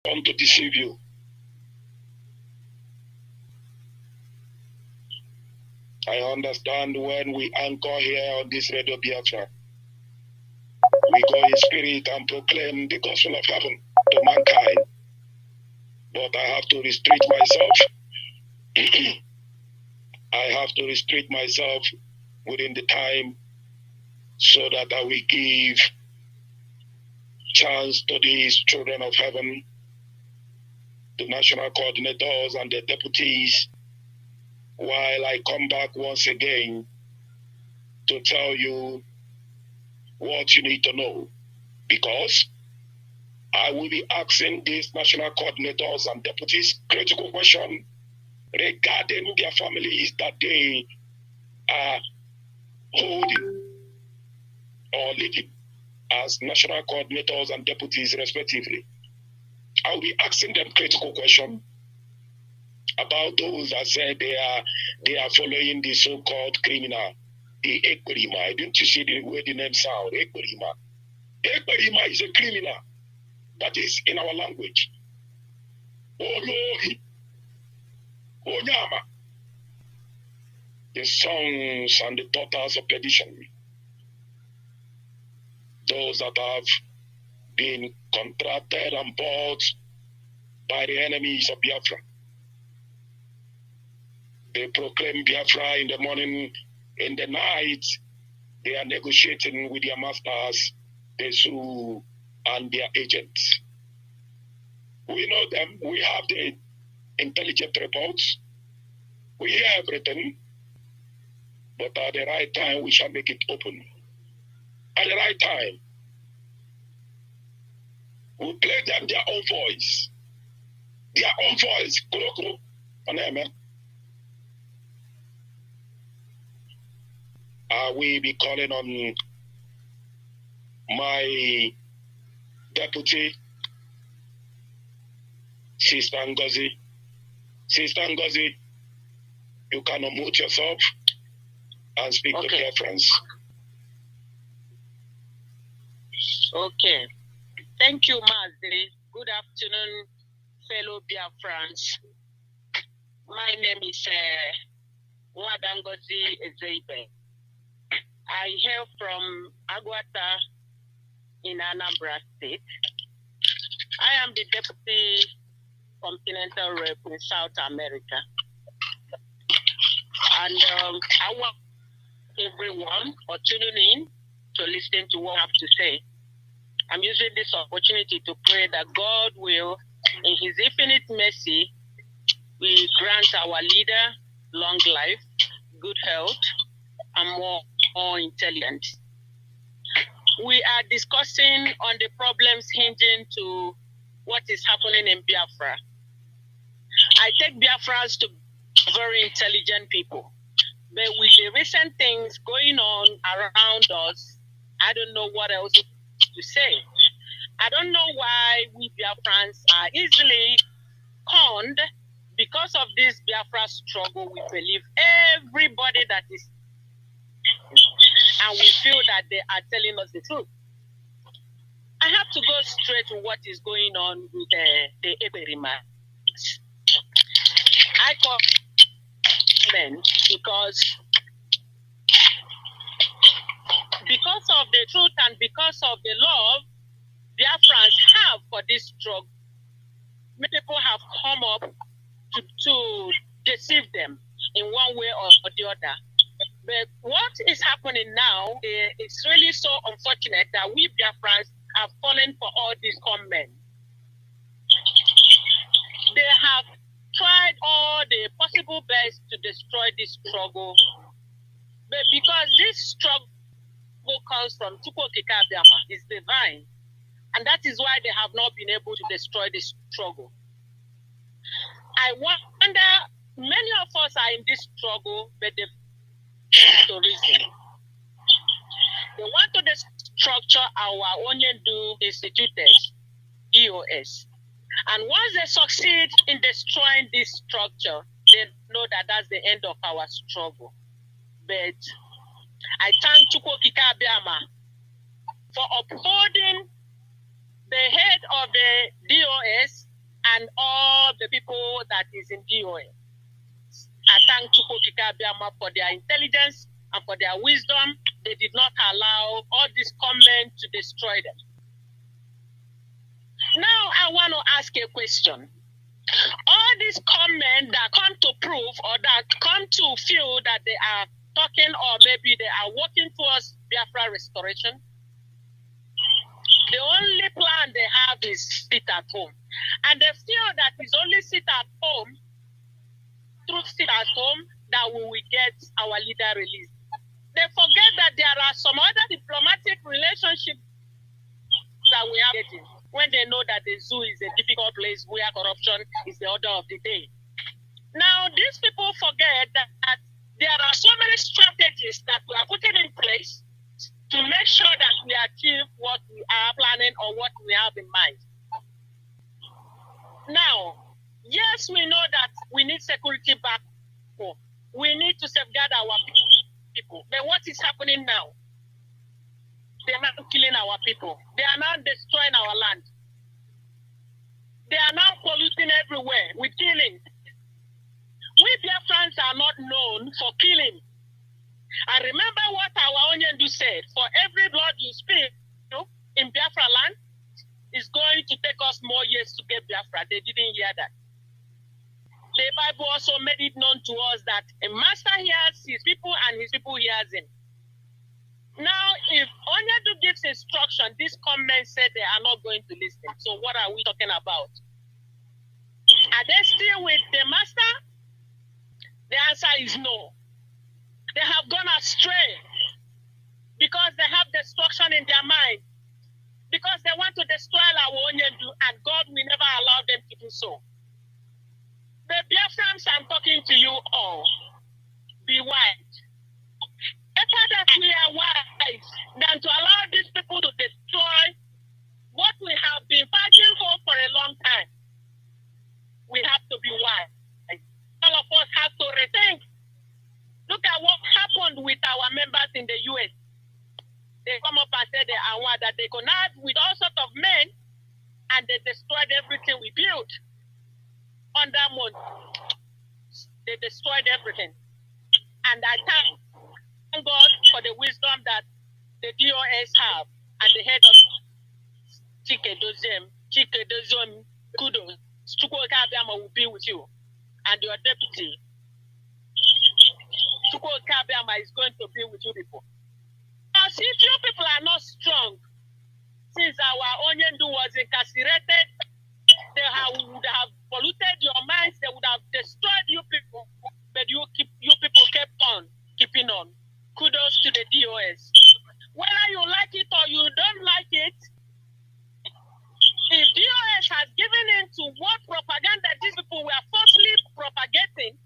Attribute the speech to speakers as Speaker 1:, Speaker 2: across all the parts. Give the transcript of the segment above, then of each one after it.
Speaker 1: come to deceive you. I understand when we anchor here on this Radio Biafra, we go in spirit and proclaim the gospel of heaven to mankind. But I have to restrict myself. I have to restrict myself within the time so that I will give chance to these children of heaven, the national coordinators and the deputies, while I come back once again to tell you what you need to know. Because I will be asking these national coordinators and deputies critical questions regarding their families that they are holding or leading as national coordinators and deputies respectively. I will be asking them critical questions about those that said they are following the so-called criminal, the Ekberima. Didn't you see the way the name sound? Ekberima. Ekberima is a criminal. That is in our language. Olohi. Onyama. The sons and the daughters of perdition. Those that have been contracted and bought by the enemies of Biafra. They proclaim Biafra in the morning, in the night, they are negotiating with their masters, the Sioux, and their agents. We know them, we have the intelligent reports, we hear everything, but at the right time, we shall make it open. At the right time, we'll play them their own voice. Their own voice. I will be calling on my deputy, Sister Ngozi. Sister Ngozi, you can unmute yourself and speak to Biafrans.
Speaker 2: Okay. Thank you, Mazi. Good afternoon, fellow Biafrans. My name is Ngozi Ezeibe. I hail from Aguata in Anambra State. I am the Deputy Continental Rep in South America. And I want everyone for tuning in to listen to what I have to say. I'm using this opportunity to pray that God will, in His infinite mercy, will grant our leader long life, good health, and more intelligence. We are discussing on the problems hinging to what is happening in Biafra. I take Biafrans to very intelligent people, but with the recent things going on around us, I don't know what else to say. I don't know why we Biafrans are easily conned because of this Biafra struggle. We believe everybody that is, and we feel that they are telling us the truth. I have to go straight to what is going on with the Ekberima. I call them because of the truth and because of the love Biafrans have for this struggle, many people have come up to deceive them in one way or the other. But what is happening now is really so unfortunate that we Biafrans have fallen for all these comments. They have tried all the possible best to destroy this struggle. But because this struggle comes from Chukwokika Biama, is divine. And that is why they have not been able to destroy this struggle. I wonder, many of us are in this struggle, but they've to reason. They want to structure our Onyendu institutes, EOS. And once they succeed in destroying this structure, they know that that's the end of our struggle. But I thank Chukwokika Biama for upholding the head of the DOS and all the people that is in DOS. I thank Chukwokika Biama for their intelligence and for their wisdom. They did not allow all these comments to destroy them. Now I want to ask a question. All these comments that come to prove or that come to feel that they are talking or maybe they are working towards Biafra restoration, the only plan they have is sit at home. And they feel that it's only sit at home, through sit at home, that we will get our leader released. They forget that there are some other diplomatic relationships that we are getting when they know that the zoo is a difficult place where corruption is the order of the day. Now, these people forget that there are so many strategies that we are putting in place to make sure that we achieve what we are planning or what we have in mind. Now, yes, we know that we need security back home. We need to safeguard our people. But what is happening now? They are now killing our people. They are now destroying our land. They are now polluting everywhere with killing. We Biafrans are not known for killing. And remember what our Onyendu said, for every blood you spill in Biafra land, it's going to take us more years to get Biafra. They didn't hear that. The Bible also made it known to us that a master hears his people and his people hears him. Now, if Onyendu gives instruction, these comments said they are not going to listen. So what are we talking about? Are they still with the master? The answer is no. They have gone astray because they have destruction in their mind. Because they want to destroy our Onyendu, and God will never allow them to do so. The Biafrans, I'm talking to you all. Be wise. Better that we are wise than to allow these people to destroy what we have been fighting for a long time. We have to be wise. All of us have to rethink. Look at what happened with our members in the US. They come up and say they are one, that they connived with all sorts of men and they destroyed everything we built. Under month, they destroyed everything. And I thank God for the wisdom that the DOS have and the head of Chike Dozem, kudos. Chukwuka Abiama will be with you and your deputy. Chukwuka Abiama is going to be with you people. As if you people are not strong, since our Onyendu was incarcerated, they would have polluted your minds, they would have destroyed you people, but you people kept on keeping on. Kudos to the DOS. Whether you like it or you don't like it, if DOS has given in to what propaganda these people were falsely propagating,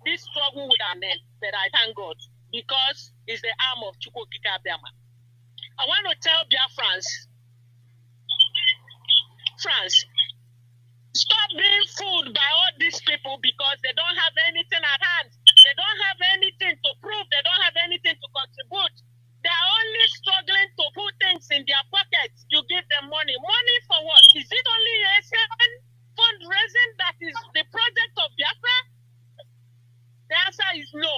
Speaker 2: this struggle would have ended. But I thank God, because it's the arm of Chukwokika Abiama. I want to tell Biafrans, stop being fooled by all these people because they don't have anything at hand. They don't have anything to prove. They don't have anything to contribute. They are only struggling to put things in their pockets. You give them money. Money for what? Is it only A7 fundraising that is the project of Biafra? The answer is no.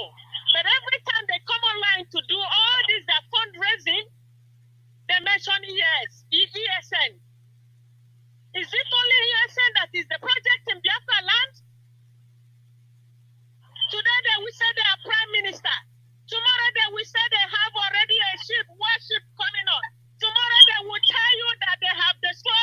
Speaker 2: But every time they come online to do all this, their fundraising, they mention ESN. Is it only ESN that is the project in Biafra land? Today they will say they are prime minister. Tomorrow they will say they have already a warship coming on. Tomorrow they will tell you that they have destroyed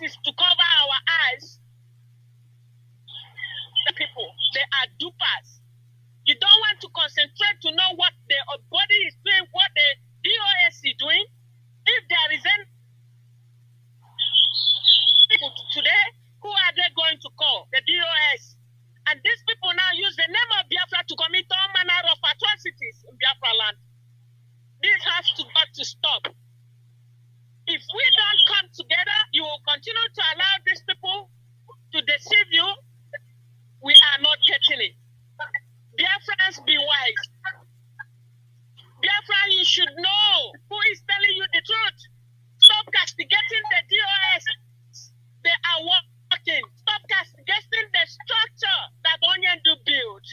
Speaker 2: this is to cover our eyes. The people, they are dupers. You don't want to concentrate to know what the body is doing, what the DOS is doing. If there is any people today, who are they going to call? The DOS. And these people now use the name of Biafra to commit all manner of atrocities in Biafra land. This has got to stop. If we don't come together, you will continue to allow these people to deceive you. We are not getting it. Biafrans, be wise. Biafra, you should know who is telling you the truth. Stop castigating the DOS. They are working. Stop castigating the structure that Onyendu built.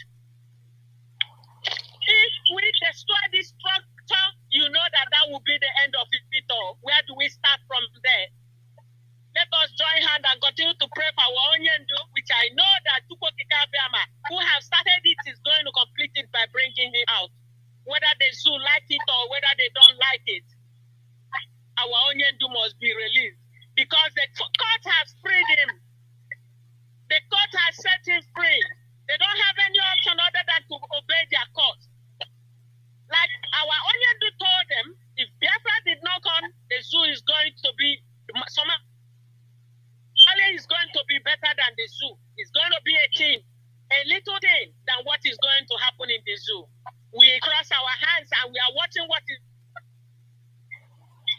Speaker 2: If we destroy this structure, you know that that will be the end of it all. Where do we start from there? Let us join hands and continue to pray for our Onyendu, which I know that Tukokika Biama, who have started it, is going to complete it by bringing him out. Whether the zoo like it or whether they don't like it, our Onyendu must be released. Because the court has freed him. The court has set him free. They don't have any option other than to obey their court. Like our Onyendu told them, if Biafra did not come, the zoo is going to be is going to be better than the zoo. It's going to be a little thing than what is going to happen in the zoo. We cross our hands and we are watching what is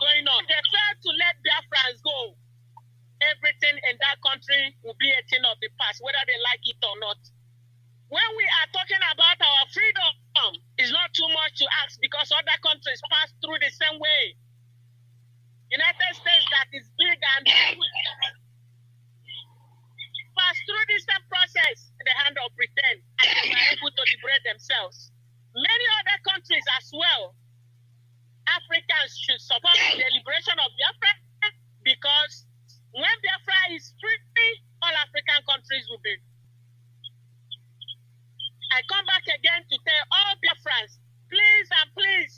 Speaker 2: going on. They failed to let Biafrans go. Everything in that country will be a thing of the past, whether they like it or not. When we are talking about our freedom, it's not too much to ask because other countries pass through the same way. United States that is big and pass through this same process in the hand of Britain and they were able to liberate themselves. Many other countries as well, Africans should support the liberation of Biafra because when Biafra is free, all African countries will be. I come back again to tell all Biafrans, please and please,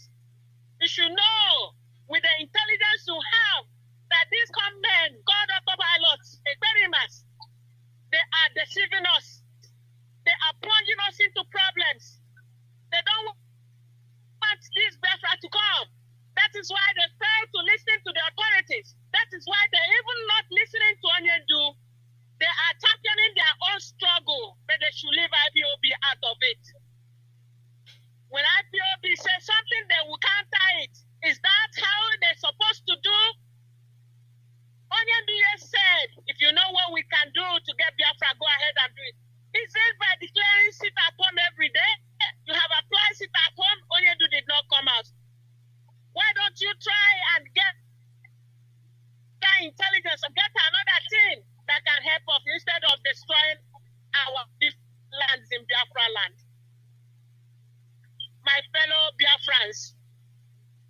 Speaker 2: you should know with the intelligence you have that these men, called autopilots, experiments, they are deceiving us. They are plunging us into problems. They don't want this Biafra to come. That is why they fail to listen to the authorities. That is why they're even not listening to Onyendu. They are championing their own struggle, but they should leave IPOB out of it. When IPOB says something, they will counter it. Is that how they're supposed to do? Onyendu said, if you know what we can do to get Biafra, go ahead and do it. He said by declaring sit at home every day, you have applied sit at home, Onyendu did not come out. Why don't you try and get that intelligence or get another thing that can help us instead of destroying our lands in Biafra land? My fellow Biafrans,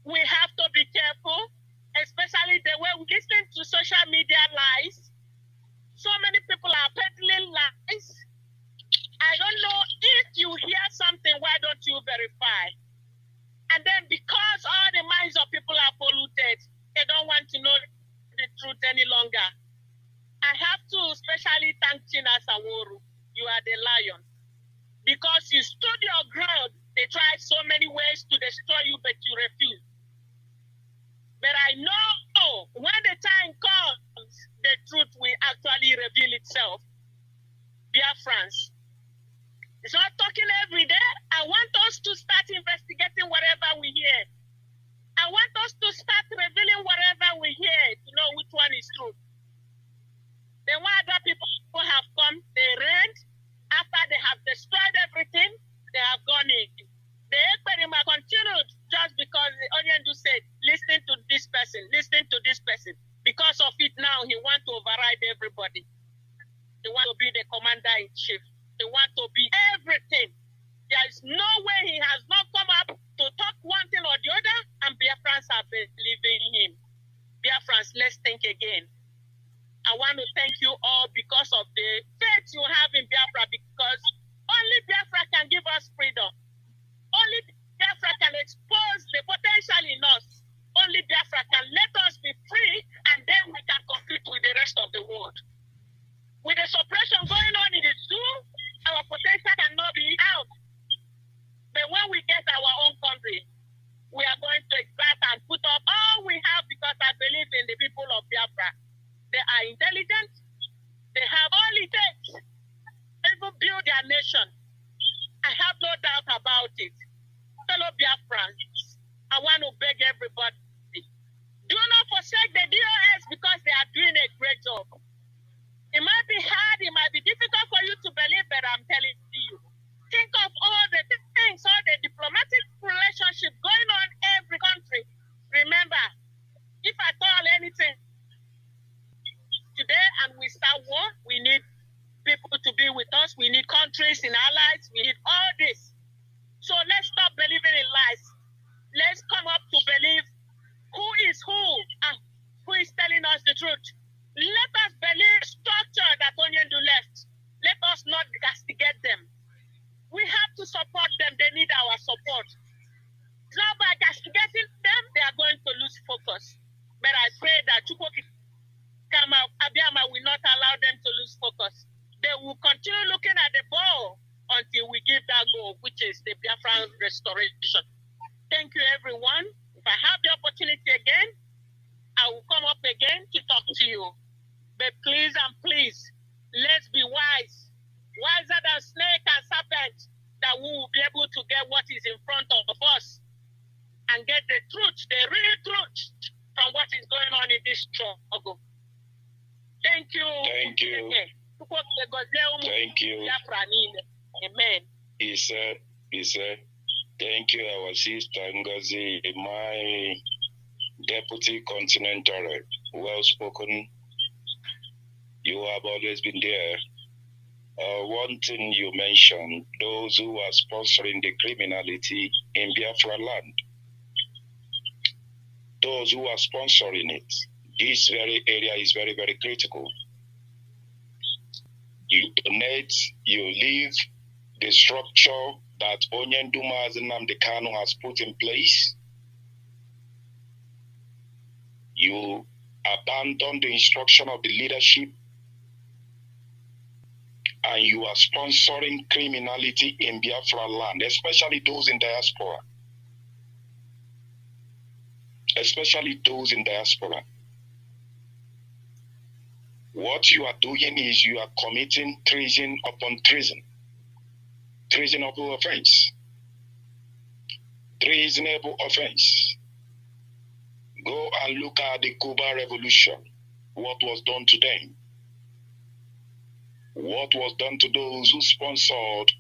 Speaker 2: we have to be careful, especially the way we listen to social media lies. So many people are peddling lies. I don't know if you hear something, why don't you verify? And then because all the minds of people are polluted, they don't want to know the truth any longer. I have to especially thank China Saworu. You are the lion. Because you stood your ground, they tried so many ways to destroy you, but you refused. But I know when the time comes, the truth will actually reveal itself. Biafrans, it's not talking every day. I want us to start investigating whatever we hear. I want us to start revealing whatever we hear to know which one is true. Then when other people have come, they rent. After they have destroyed everything, they have gone in. The experiment continued just because the Onyendu said, listen to this person, listen to this person. Because of it now, he wants to override everybody. He wants to be the commander-in-chief. He wants to be everything. There is no way he has not come up to talk one thing or the other, and Biafrans are believing him. Biafrans, let's think again. I want to thank you all because of the faith you have in Biafra, because only Biafra can give us freedom. Only Biafra can expose the potential in us. only Biafra can let us be free, and then we can compete with the rest of the world. With the suppression going on in the zoo, our potential cannot be out. But when we get our own country, we are going to exert and put up all we have, because I believe in the people of Biafra. They are intelligent. They have all it takes to even build their nation. I have no doubt about it. Fellow Biafrans, I want to beg everybody, do not forsake the DOS, because they are doing a great job. It might be hard, it might be difficult for you to believe, but I'm telling you. Think of all the things, all the diplomatic relationship going on in every country. Remember, if at all anything today and we start war, we need people to be with us. We need countries and allies. We need all this. So let's stop believing in lies. Let's come up to believe who is who and who is telling us the truth. Let us believe structure that Onyendu left. Let us not castigate them. We have to support them. They need our support. So by castigating them, they are going to lose focus. But I pray that Abiyama will not allow them to lose focus. They will continue looking at the ball until we give that goal, which is the Biafran restoration. Thank you, everyone. If I have the opportunity again, I will come up again to talk to you. But please and please, let's be wise. Wiser than snake and serpent, that we will be able to get what is in front of us and get the truth, the real truth, from what is going on in this struggle. Thank you.
Speaker 1: Thank you. Thank you.
Speaker 2: Amen.
Speaker 1: He said, thank you, our sister Ngozi, my deputy continental rep. Well spoken. You have always been there. One thing you mentioned, those who are sponsoring the criminality in Biafra land, those who are sponsoring it, this very area is very, very critical. You donate, you leave the structure that Onyendu Mazi Nnamdi Kanu has put in place. You abandon the instruction of the leadership, and you are sponsoring criminality in Biafra land, especially those in diaspora. Especially those in diaspora. What you are doing is you are committing treason upon treason. Treasonable offense. Treasonable offense. Go and look at the Cuba Revolution. What was done to them? What was done to those who sponsored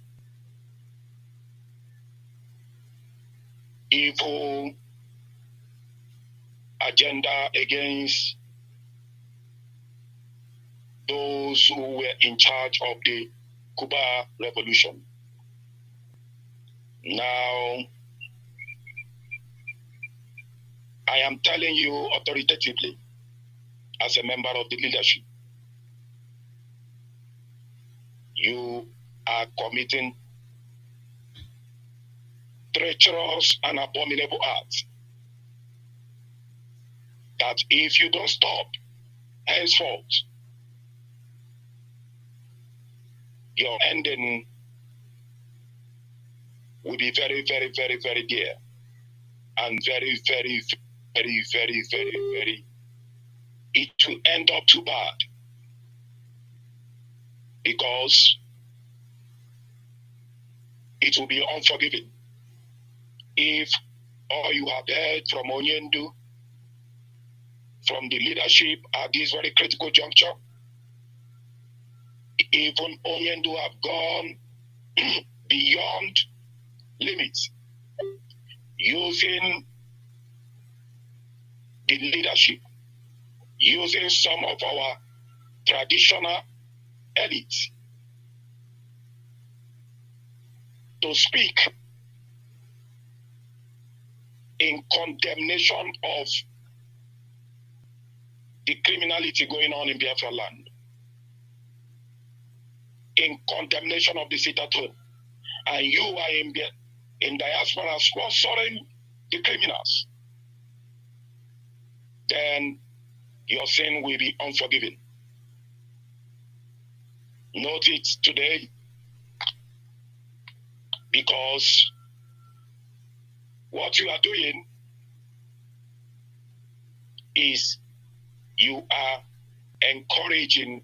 Speaker 1: evil agenda against those who were in charge of the Cuba Revolution? Now, I am telling you authoritatively, as a member of the leadership, you are committing treacherous and abominable acts that if you don't stop, henceforth, your ending will be very, very, very, very dear. And very, very, very, very, very, very, it will end up too bad. Because it will be unforgiving. If all you have heard from Onyendu, from the leadership at this very critical juncture, even Onyendu have gone beyond limits, using the leadership, using some of our traditional elites to speak in condemnation of the criminality going on in Biafra land, in condemnation of the sit at home, and you are in diaspora sponsoring the criminals. then your sin will be unforgiven. Note it today, because what you are doing is you are encouraging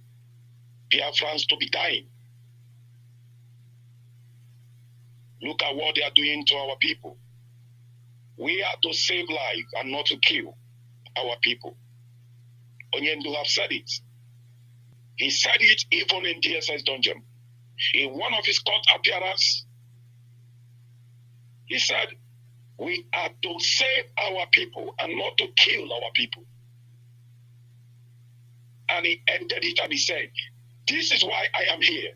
Speaker 1: Biafrans to be dying. Look at what they are doing to our people. We are to save life and not to kill our people. Onyendu have said it. He said it even in DSS dungeon. In one of his court appearances, he said, we are to save our people and not to kill our people. And he ended it and he said, this is why I am here,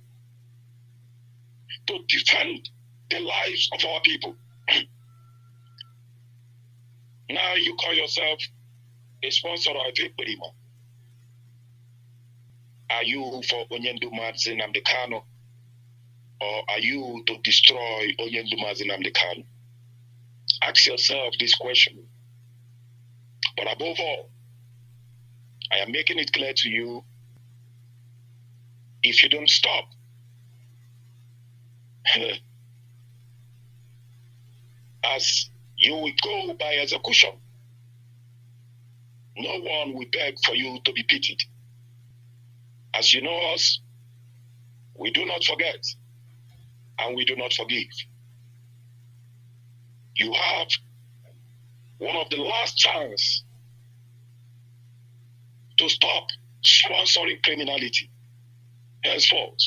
Speaker 1: to defend the lives of our people. Now you call yourself a sponsor of Biafra. Are you for Onyendu Mazi Nnamdi Kanu, or are you to destroy Onyendu Mazi Nnamdi Kanu? Ask yourself this question. But above all, I am making it clear to you, if you don't stop, as you will go by execution, no one will beg for you to be pitied. As you know us, we do not forget and we do not forgive. You have one of the last chances to stop sponsoring criminality henceforth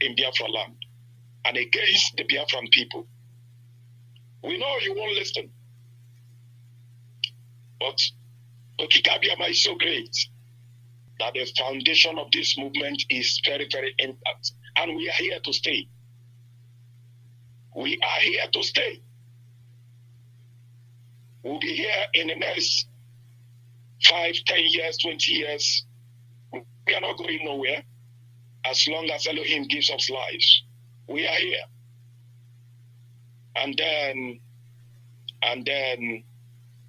Speaker 1: in Biafra land and against the Biafran people. We know you won't listen, but Okikabiama is so great that the foundation of this movement is very, very intact. And we are here to stay. We are here to stay. We'll be here in the next 5, 10 years, 20 years. We are not going nowhere. As long as Elohim gives us lives, we are here. And then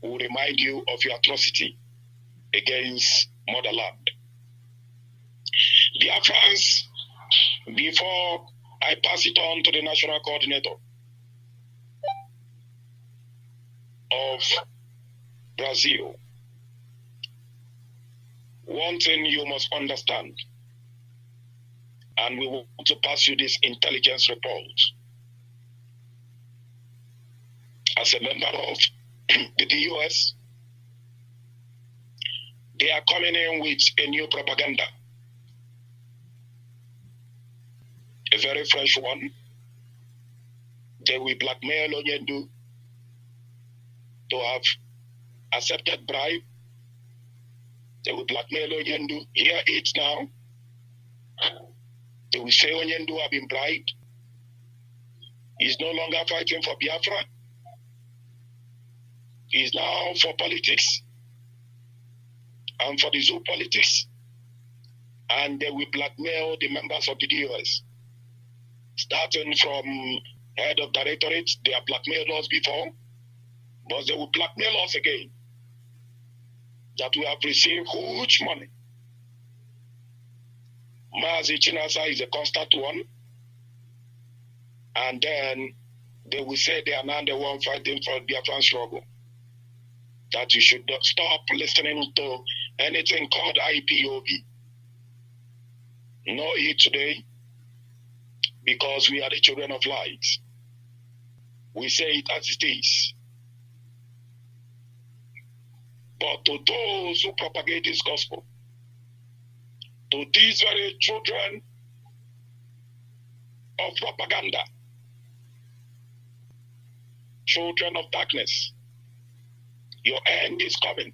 Speaker 1: we'll remind you of your atrocity against motherland. Biafrans, before I pass it on to the national coordinator of Brazil, one thing you must understand, and we want to pass you this intelligence report. As a member of the DUS, they are coming in with a new propaganda. A very fresh one. They will blackmail Onyendu to have accepted bribe. They will blackmail Onyendu. Hear it now. They will say Onyendu have been bribed. He's no longer fighting for Biafra. He's now for politics and for the zoo politics. And they will blackmail the members of the DOS. Starting from head of directorate, they have blackmailed us before, but they will blackmail us again. That we have received huge money. Mazi Chinasa is a constant one. And then they will say they are now the one fighting for the Biafran struggle. That you should stop listening to anything called IPOB. Know it today, because we are the children of light. We say it as it is. But to those who propagate this gospel, to these very children of propaganda, children of darkness, your end is coming.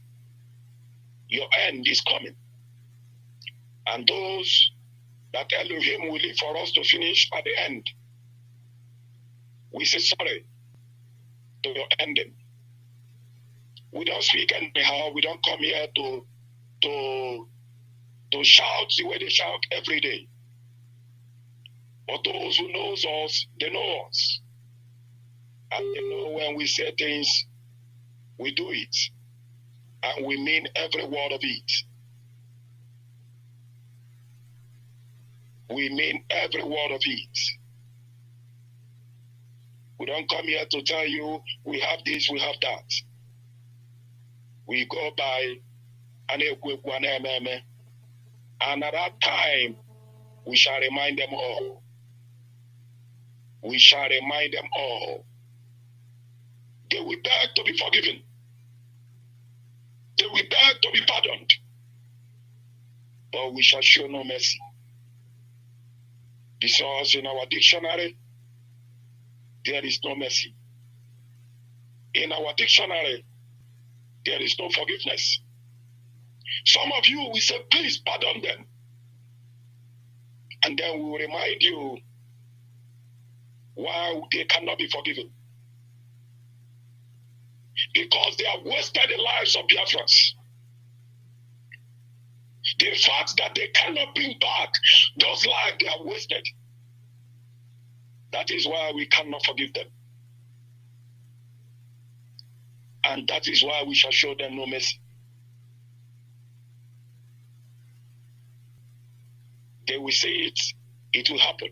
Speaker 1: Your end is coming. And those that Elohim will leave for us to finish at the end, we say sorry to your ending. We don't speak anyhow. We don't come here to shout the way they shout every day. But those who knows us, they know us. And they know when we say things, we do it. And we mean every word of it. We mean every word of it. We don't come here to tell you we have this, we have that. We go by and at that time we shall remind them all. We shall remind them all. They will beg to be forgiven. They will beg to be pardoned. But we shall show no mercy. Because in our dictionary, there is no mercy. In our dictionary, there is no forgiveness. Some of you will say, please pardon them. And then we will remind you why they cannot be forgiven. Because they have wasted the lives of Biafrans. The fact that they cannot bring back those lives they have wasted. That is why we cannot forgive them. And that is why we shall show them no mercy. They will say it, it will happen.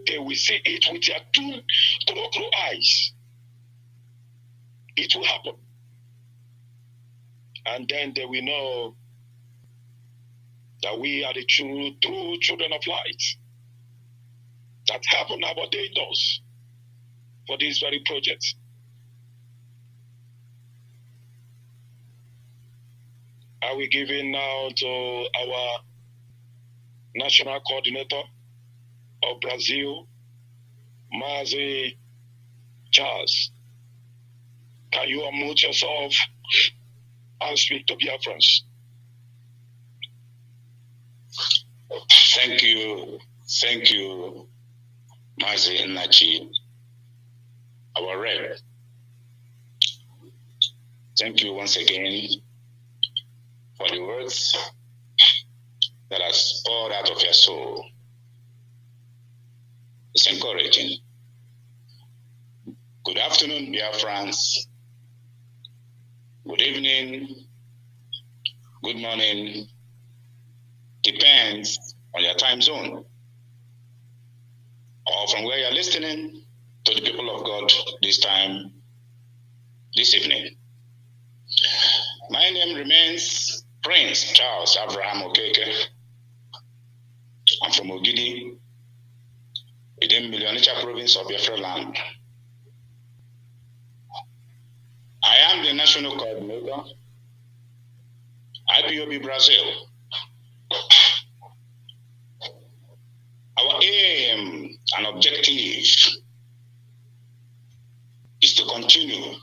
Speaker 1: They will see it with their two crow eyes. It will happen. And then they will know that we are the true children of light that happen ordained us for this very project. Are we giving now to our national coordinator of Brazil, Mazi Charles? Can you unmute yourself and speak to Biafrans?
Speaker 3: Thank you, Mazi Nnachi, our rep. Thank you once again for the words that has poured out of your soul. It's encouraging. Good afternoon, Biafrans. Good evening. Good morning. Depends on your time zone or from where you're listening to the people of God this evening. My name remains Prince Charles Abraham Okeke. I'm from Ogidi, within Millionaitre province of Biafra land. I am the national coordinator, IPOB Brazil. Our aim and objective is to continue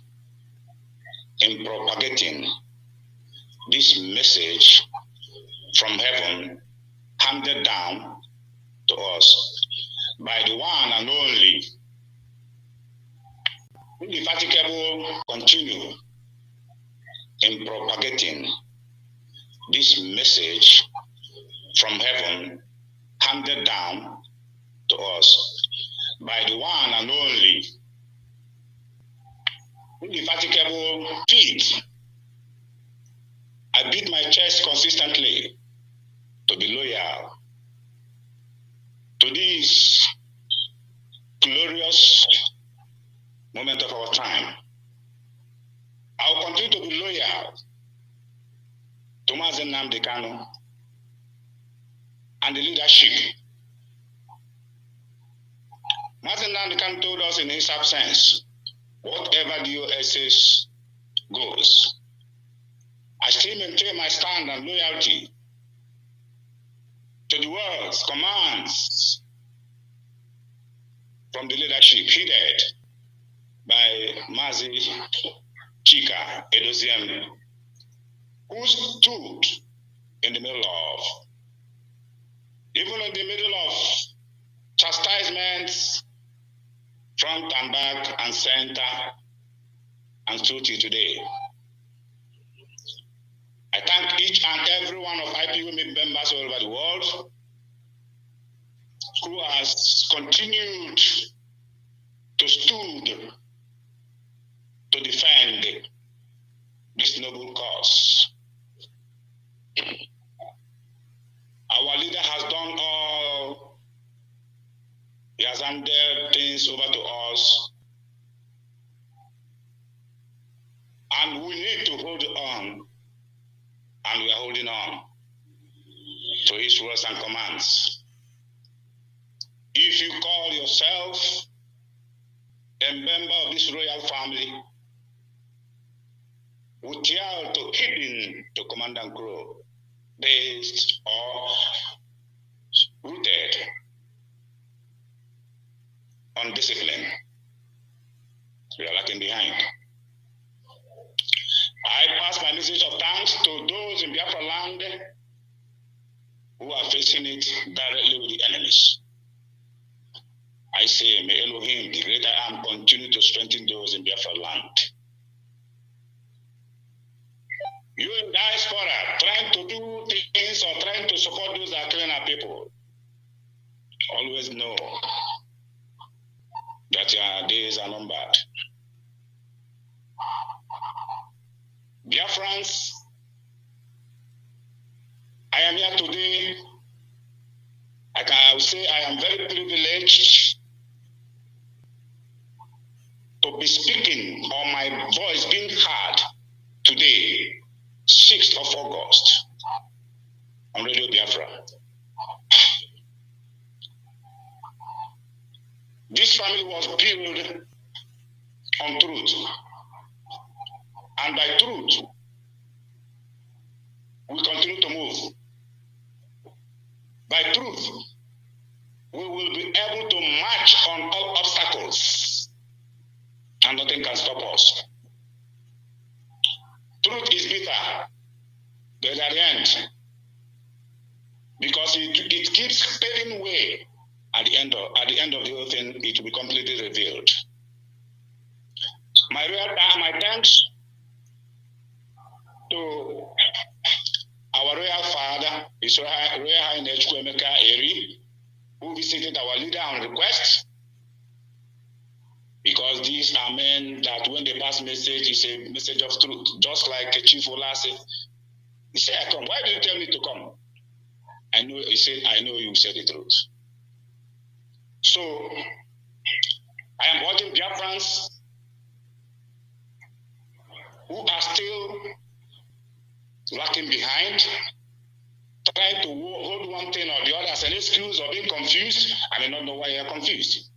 Speaker 3: in propagating this message from heaven handed down to us by the one and only, indefatigable, continue in propagating this message from heaven handed down to us by the one and only, indefatigable feet. I beat my chest consistently to be loyal to this glorious moment of our time. I will continue to be loyal to Mazi Nnamdi Kanu and the leadership. Mazi Nnamdi Kanu told us in his absence, whatever the USS goes, I still maintain my stand and loyalty to the words, commands from the leadership headed by Mazi Chika Edoziem, who stood in the middle of, even in the middle of chastisements, front and back and center, and stood till today. I thank each and every one of IPU members all over the world who has continued to stood to to defend this noble cause. Our leader has done all. He has handed things over to us. And we need to hold on. And we are holding on to his words and commands. If you call yourself a member of this royal family, with title to hidden to command and grow, based or rooted on discipline, we are lacking behind. I pass my message of thanks to those in Biafra land who are facing it directly with the enemies. I say, may Elohim, the great I am, continue to strengthen those in Biafra land. You in diaspora, trying to do things or trying to support those that are killing our people, always know that your days are numbered. Biafrans, I am here today. I will say I am very privileged to be speaking or my voice being heard today, 6th of August, on Radio Biafra. This family was built on truth. And by truth, we continue to move. By truth, we will be able to march on all obstacles, and nothing can stop us. Truth is bitter, but at the end, because it keeps paving way. At the end of the whole thing, it will be completely revealed. My thanks to our royal father, His Royal Highness Emeka Eri, who visited our leader on request, because these are men that when they pass message, it's a message of truth, just like Chief Ola said. He said, I come. Why did you tell me to come? He said, I know you said the truth. So, I am urging Biafrans who are still lacking behind, trying to hold one thing or the other as an excuse or being confused. I may not know why you are confused.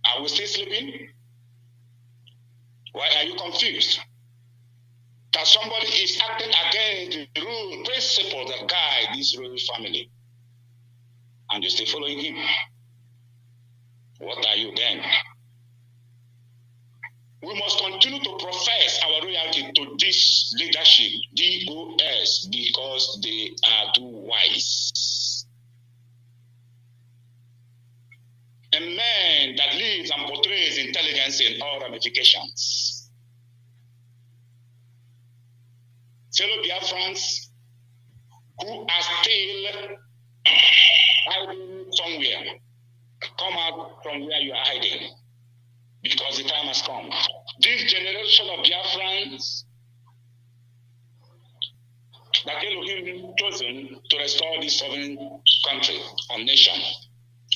Speaker 3: Are we still sleeping? Why are you confused? That somebody is acting against the rule, principle that guide this royal family, and you still following him. What are you then? We must continue to profess our loyalty to this leadership, DOS, because they are too wise. A man that lives and portrays intelligence in all ramifications. Fellow Biafrans who are still hiding somewhere, come out from where you are hiding, because the time has come. This generation of Biafrans that Elohim chosen to restore this sovereign country or nation,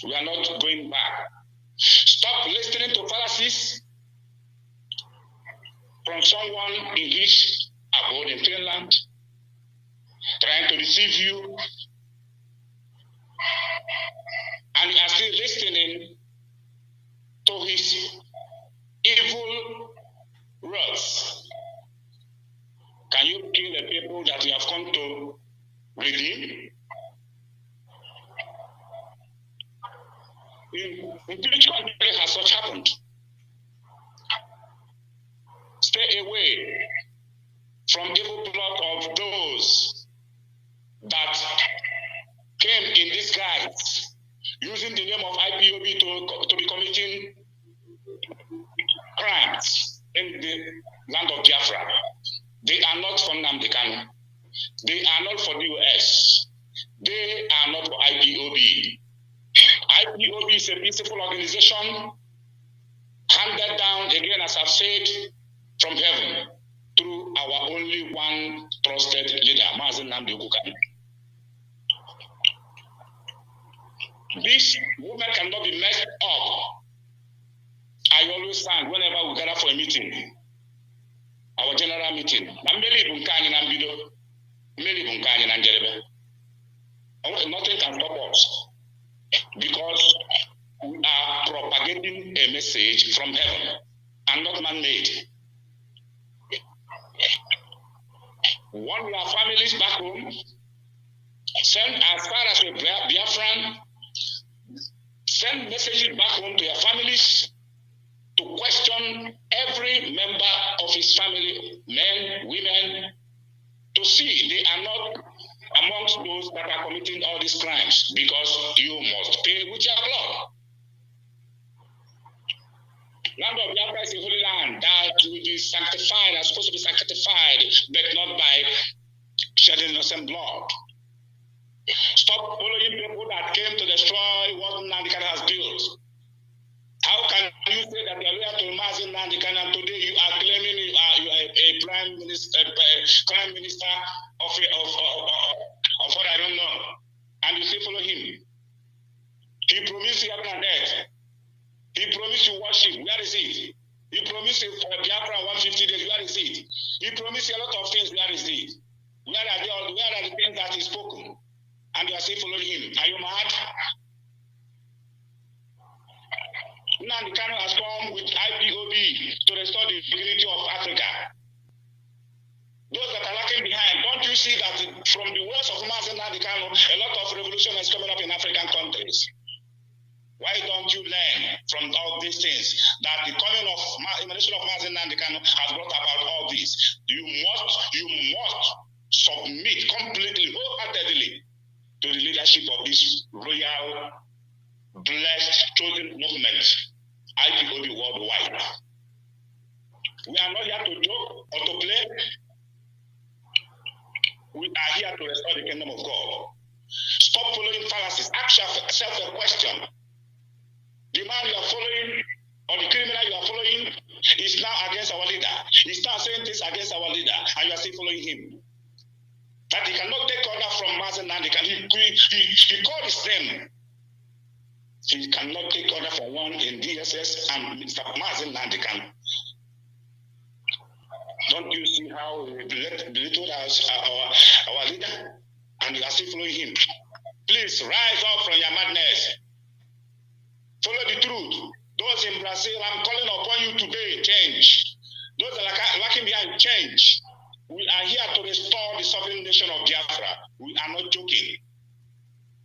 Speaker 3: we are not going back. Stop listening to fallacies from someone in his abode in Finland, trying to deceive you, and you are still listening to his evil words. Can you kill the people that you have come to redeem? In which country has such happened? Stay away from evil plot of those that came in disguise, using the name of IPOB to be committing crimes in the land of Biafra. They are not from Nnamdi Kanu. They are not for the US. They are not for IPOB. IPOB is a peaceful organization handed down, again, as I've said, from heaven through our only one trusted leader, Mazi Nnamdi Kanu. This movement cannot be messed up. I always stand whenever we gather for a meeting, our general meeting. Nothing can stop us because we are propagating a message from heaven and not man-made. Warn your families back home. Send as far as a Biafran. Send messages back home to your families to question every member of his family, men, women, to see they are not amongst those that are committing all these crimes, because you must pay with your blood. Land of Biafra is a holy land that will be sanctified, are supposed to be sanctified, but not by shedding innocent blood. Stop following people that came to destroy what Nnamdi Kanu has built. How can you say that you are loyal to Mazi Nnamdi Kanu and today you are claiming you are a prime minister of what I don't know, and you still follow him? He promised you heaven and earth. He promised you worship. Where is it? He promised you for Biafra 150 days. Where is it? He promised you a lot of things. Where is it? Where are they all? Where are the things that he spoken? And you are still following him. Are you mad? Nnamdi Kanu has come with IPOB to restore the dignity of Africa. Those that are lacking behind, don't you see that from the words of Mazi Nnamdi Kanu, a lot of revolution is coming up in African countries? Why don't you learn from all these things that the coming of emanation of Mazi Nnamdi Kanu has brought about all this? You must submit completely, wholeheartedly to the leadership of this royal, blessed, chosen movement, IPOB worldwide. We are not here to joke or to play. We are here to restore the kingdom of God. Stop following fallacies. Ask yourself a question. The man you are following, or the criminal you are following, is now against our leader. He's now saying this against our leader, and you are still following him. That he cannot take order from Mazi Nnamdi Kanu. He called his name. He cannot take order from one in DSS and Mr. Mazi Nnamdi Kanu. Don't you see how we belittled our leader? And you are still following him. Please rise up from your madness. Follow the truth. Those in Brazil, I'm calling upon you today, change. Those that are lacking behind, change. We are here to restore the sovereign nation of Biafra. We are not joking.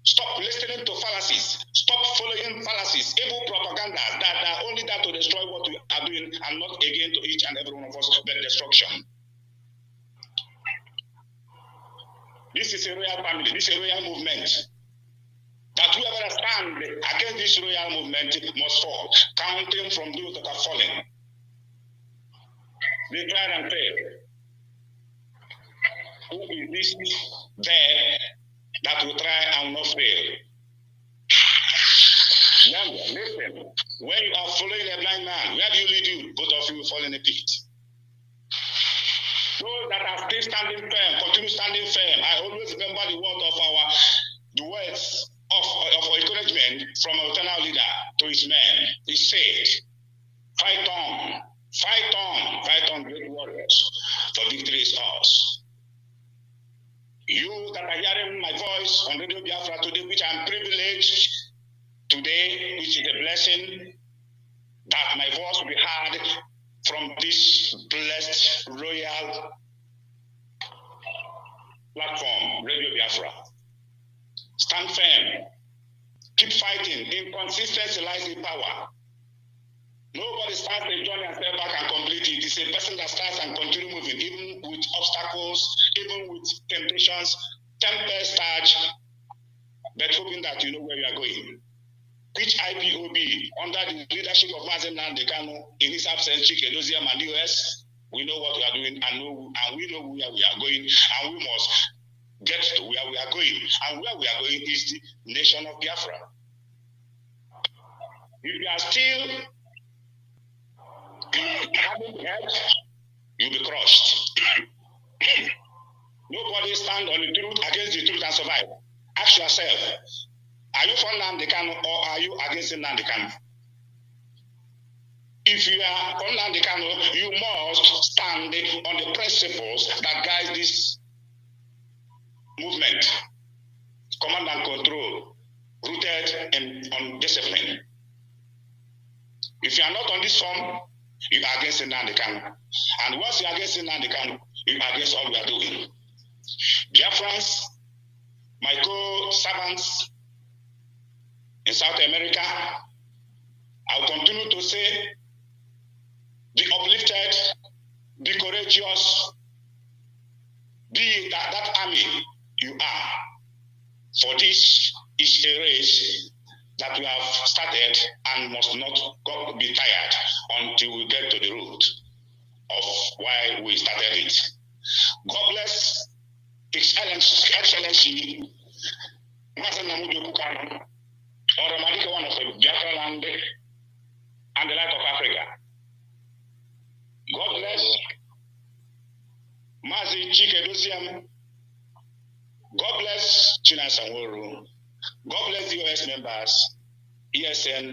Speaker 3: Stop listening to fallacies. Stop following fallacies, evil propaganda that are only there to destroy what we are doing and not again to each and every one of us, but destruction. This is a royal family. This is a royal movement. That whoever stands against this royal movement must fall, counting from those that are falling. They tried and failed. Who is this there that will try and will not fail? Now, listen, when you are following a blind man, where do you lead you? Both of you will fall in a pit. Those that are still standing firm, continue standing firm. I always remember the words of encouragement from our eternal leader to his men. He said, fight on, great warriors, for victory is ours. You that are hearing my voice on Radio Biafra today, which I'm privileged today, which is a blessing, that my voice will be heard from this blessed royal platform, Radio Biafra. Stand firm. Keep fighting. Inconsistency lies in power. Nobody starts a journey and step back and complete it. It's a person that starts and continue moving, even with obstacles, even with temptations, tempest touch, but hoping that you know where you are going. Which IPOB, under the leadership of Mazi Nnamdi Kanu, in his absence, Chike Doziem and US, we know what we are doing and we know where we are going, and we must get to where we are going. And where we are going is the nation of Biafra. If you are still having head, you'll be crushed. Nobody stand on the truth, against the truth and survive. Ask yourself, are you for Nnamdi Kanu or are you against Nnamdi Kanu? If you are for Nnamdi Kanu, you must stand on the principles that guide this movement. Command and control, rooted on discipline. If you are not on this form, you are against Nnamdi Kanu. And once you are against Nnamdi Kanu, you are against all we are doing. Biafrans, my co-servants in South America, I will continue to say, be uplifted, be courageous, be that army you are. For this is a race that we have started and must not be tired until we get to the root of why we started it. God bless Excellency, Mazi Uchechukwu Nnachi, or one of the Biafra land and the light of Africa. God bless Mazi Uchechukwu. God bless Chinasanwuru. God bless the US members. ESN,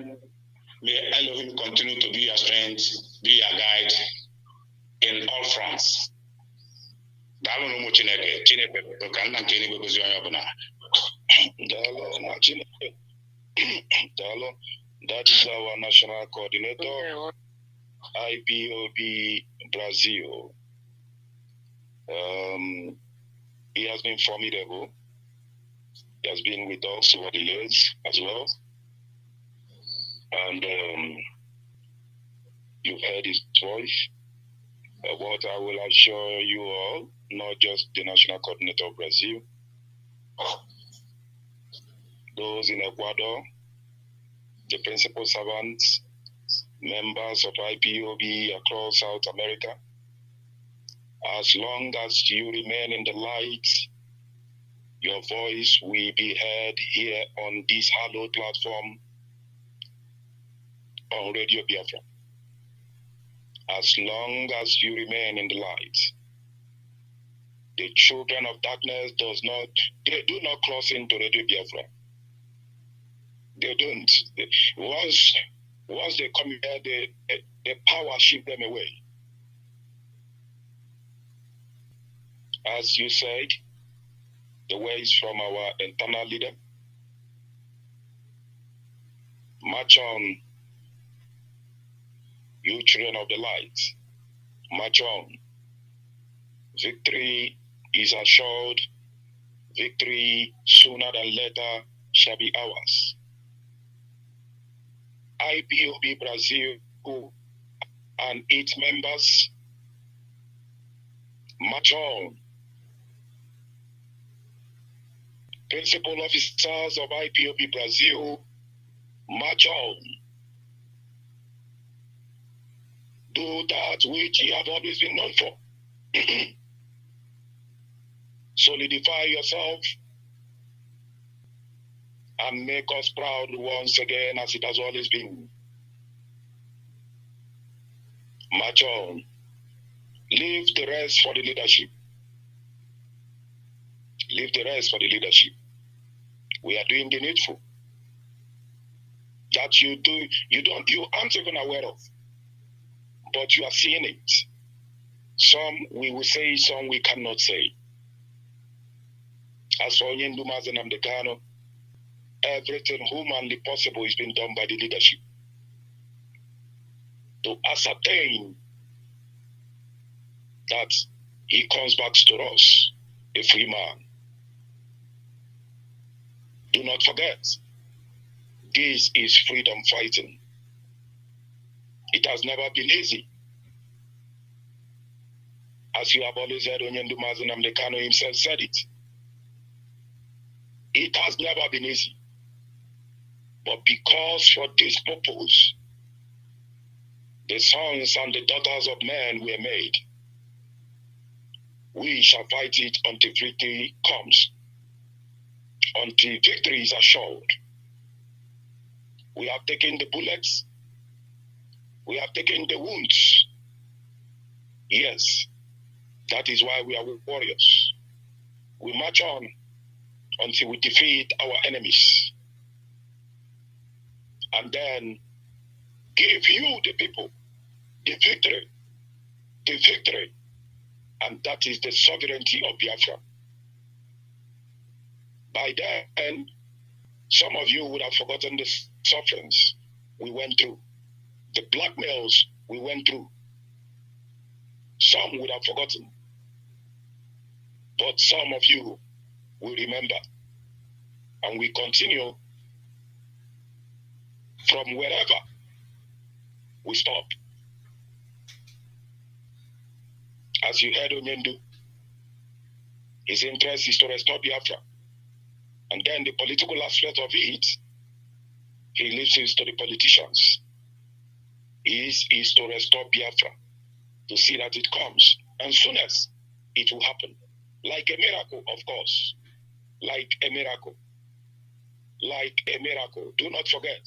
Speaker 3: may Elohim continue to be your strength, be your guide in all fronts.
Speaker 1: That is our national coordinator, IPOB Brazil. He has been formidable. He has been with us over the years as well. And you've heard his voice. What I will assure you all, not just the national coordinator of Brazil, those in Ecuador, the principal servants, members of IPOB across South America, as long as you remain in the light, your voice will be heard here on this hallowed platform on Radio Biafra. As long as you remain in the light, the children of darkness they do not cross into Radio Biafra. They don't. Once they come here, the power shift them away. As you said, the way is from our internal leader. March on, you children of the light. March on. Victory is assured. Victory sooner than later shall be ours. IPOB Brazil and its members, march on. Principal officers of IPOB Brazil, march on. Do that which you have always been known for. Solidify yourself and make us proud once again as it has always been. March on. Leave the rest for the leadership. Leave the rest for the leadership. We are doing the needful. That you aren't even aware of. But you are seeing it. Some we will say, some we cannot say. As for Nnamdi Kanu, everything humanly possible is being done by the leadership to ascertain that he comes back to us, a free man. Do not forget, this is freedom fighting. It has never been easy. As you have always heard, Nnamdi Kanu himself said it. It has never been easy. But because for this purpose, the sons and the daughters of men were made, we shall fight it until victory comes. Until victory is assured. We have taken the bullets. We have taken the wounds. Yes, that is why we are warriors. We march on until we defeat our enemies. And then give you, the people, the victory. The victory. And that is the sovereignty of Biafra. By then, some of you would have forgotten the sufferings we went through, the blackmails we went through. Some would have forgotten. But some of you will remember. And we continue from wherever we stop. As you heard Onyendu, his interest is to restore Biafra. And then the political aspect of it, he leaves it to the politicians. His is to restore Biafra, to see that it comes. And soon as it will happen. Like a miracle, of course. Like a miracle. Like a miracle. Do not forget,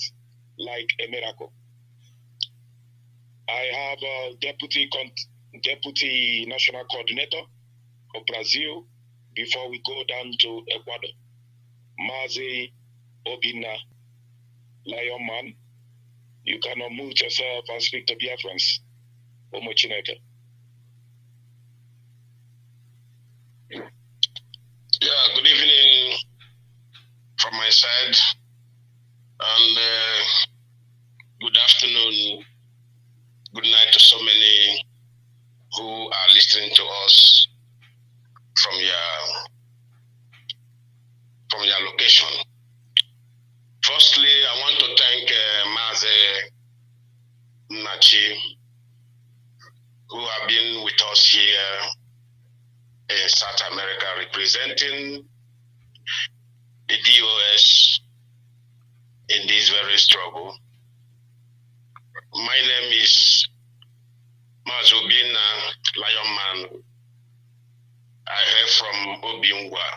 Speaker 1: like a miracle. I have a deputy national coordinator of Brazil before we go down to Ecuador. Mazi Obina, Lion Man. You can unmute yourself and speak to Biafrans. Omo Chineke.
Speaker 3: Yeah, good evening from my side, and good afternoon, good night to so many who are listening to us from your location. Firstly, I want to thank Mazi Nnachi, who have been with us here in South America representing the DOS in this very struggle. My name is Mazi Ubina Lion Man. I hail from Obingwa.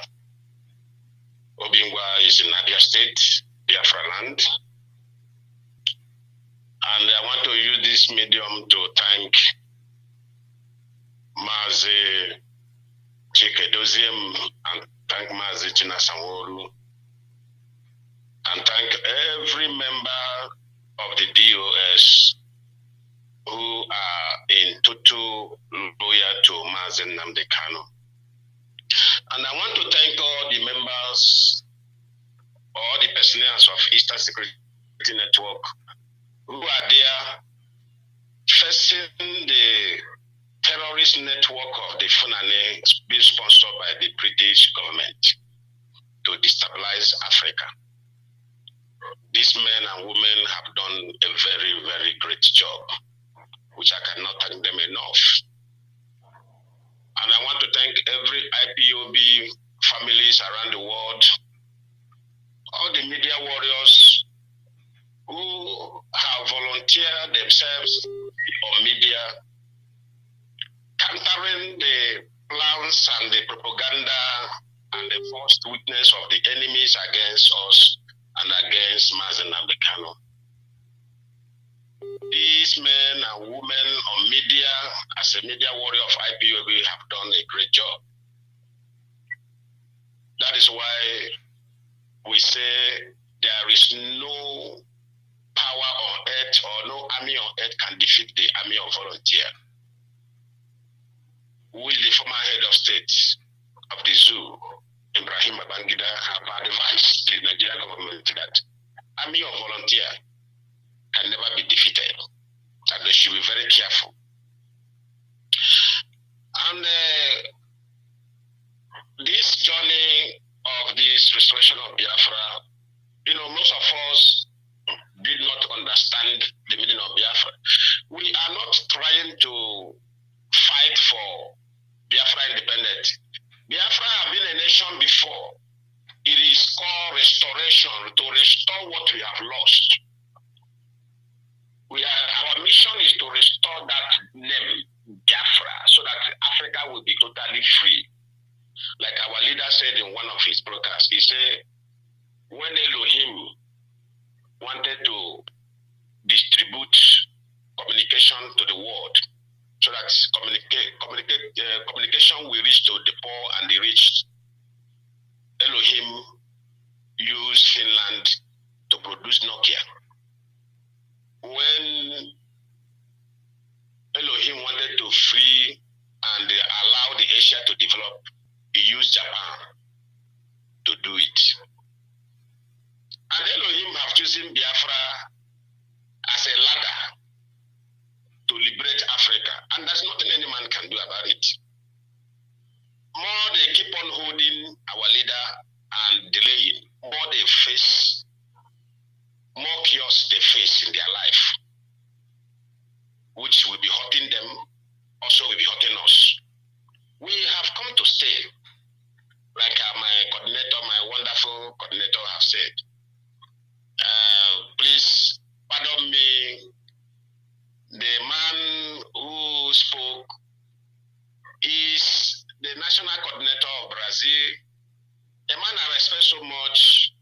Speaker 3: Obingwa is in Abia State, Biafra land. And I want to use this medium to thank Mazi Uchechukwu and thank Mazi Chinasanworu and thank every member of the DOS who are in total loyal to Mazi Nnamdi Kanu. And I want to thank all the members, all the personnel of Eastern Security Network who are there facing the terrorist network of the Fulani being sponsored by the British government to destabilize Africa. These men and women have done a very, very great job, which I cannot thank them enough. And I want to thank every IPOB families around the world, all the media warriors who have volunteered themselves on media, countering the plans and the propaganda and the false witness of the enemies against us and against Mazi Nnamdi Kanu. These men and women on media, as a media warrior of IPOB, have done a great job. That is why we say there is no power on earth or no army on earth can defeat the army of volunteer. Which the former head of state of the zoo, Ibrahim Babangida, have advised the Nigerian government that army of volunteer can never be defeated, and they should be very careful. And this journey of this restoration of Biafra, most of us did not understand the meaning of Biafra. We are not trying to fight for Biafra independence. Biafra have been a nation before. It is called restoration, to restore what we have lost. Our mission is to restore that name, Biafra, so that Africa will be totally free. Like our leader said in one of his broadcasts, he said, when Elohim wanted to distribute communication to the world, so that communication will reach to the poor and the rich. Elohim used Finland to produce Nokia. When Elohim wanted to free and allow the Asia to develop, he used Japan to do it. And Elohim have chosen Biafra as a ladder to liberate Africa. And there's nothing any man can do about it. More they keep on holding our leader and delaying, more they face, more chaos they face in their life, which will be hurting them, also will be hurting us. We have come to stay, like my coordinator, my wonderful coordinator have said. Please pardon me, the man who spoke is the national coordinator of Brazil, a man I respect so much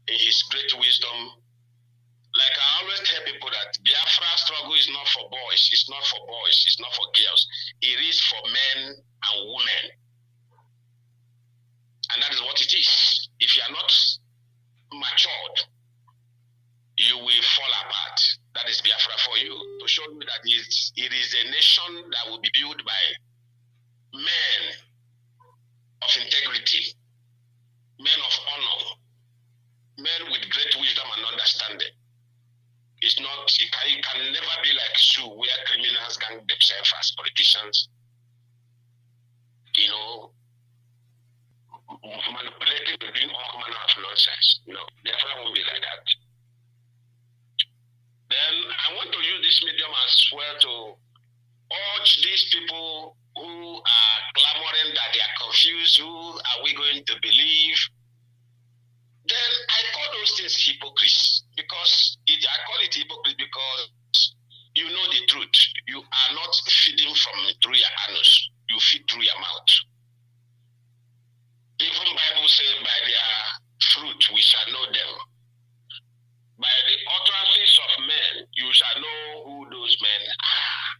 Speaker 3: in his great wisdom. Like I always tell people that Biafra struggle is not for boys, it's not for boys, it's not for girls. It is for men and women. And that is what it is. If you are not matured, you will fall apart. That is Biafra for you, to show you that it is a nation that will be built by men of integrity, men of honor, men with great wisdom and understanding. It can never be like zoo where criminals gang themselves as politicians, manipulating and doing all manner of nonsense. Biafra won't be like that. Then I want to use this medium as well to urge these people who are clamoring that they are confused, who are we going to believe? Then I call those things hypocrisy, because I call it hypocrisy because you know the truth. You are not feeding through your anus, you feed through your mouth. Even Bible says, by their fruit we shall know them. By the utterances of men, you shall know who those men are.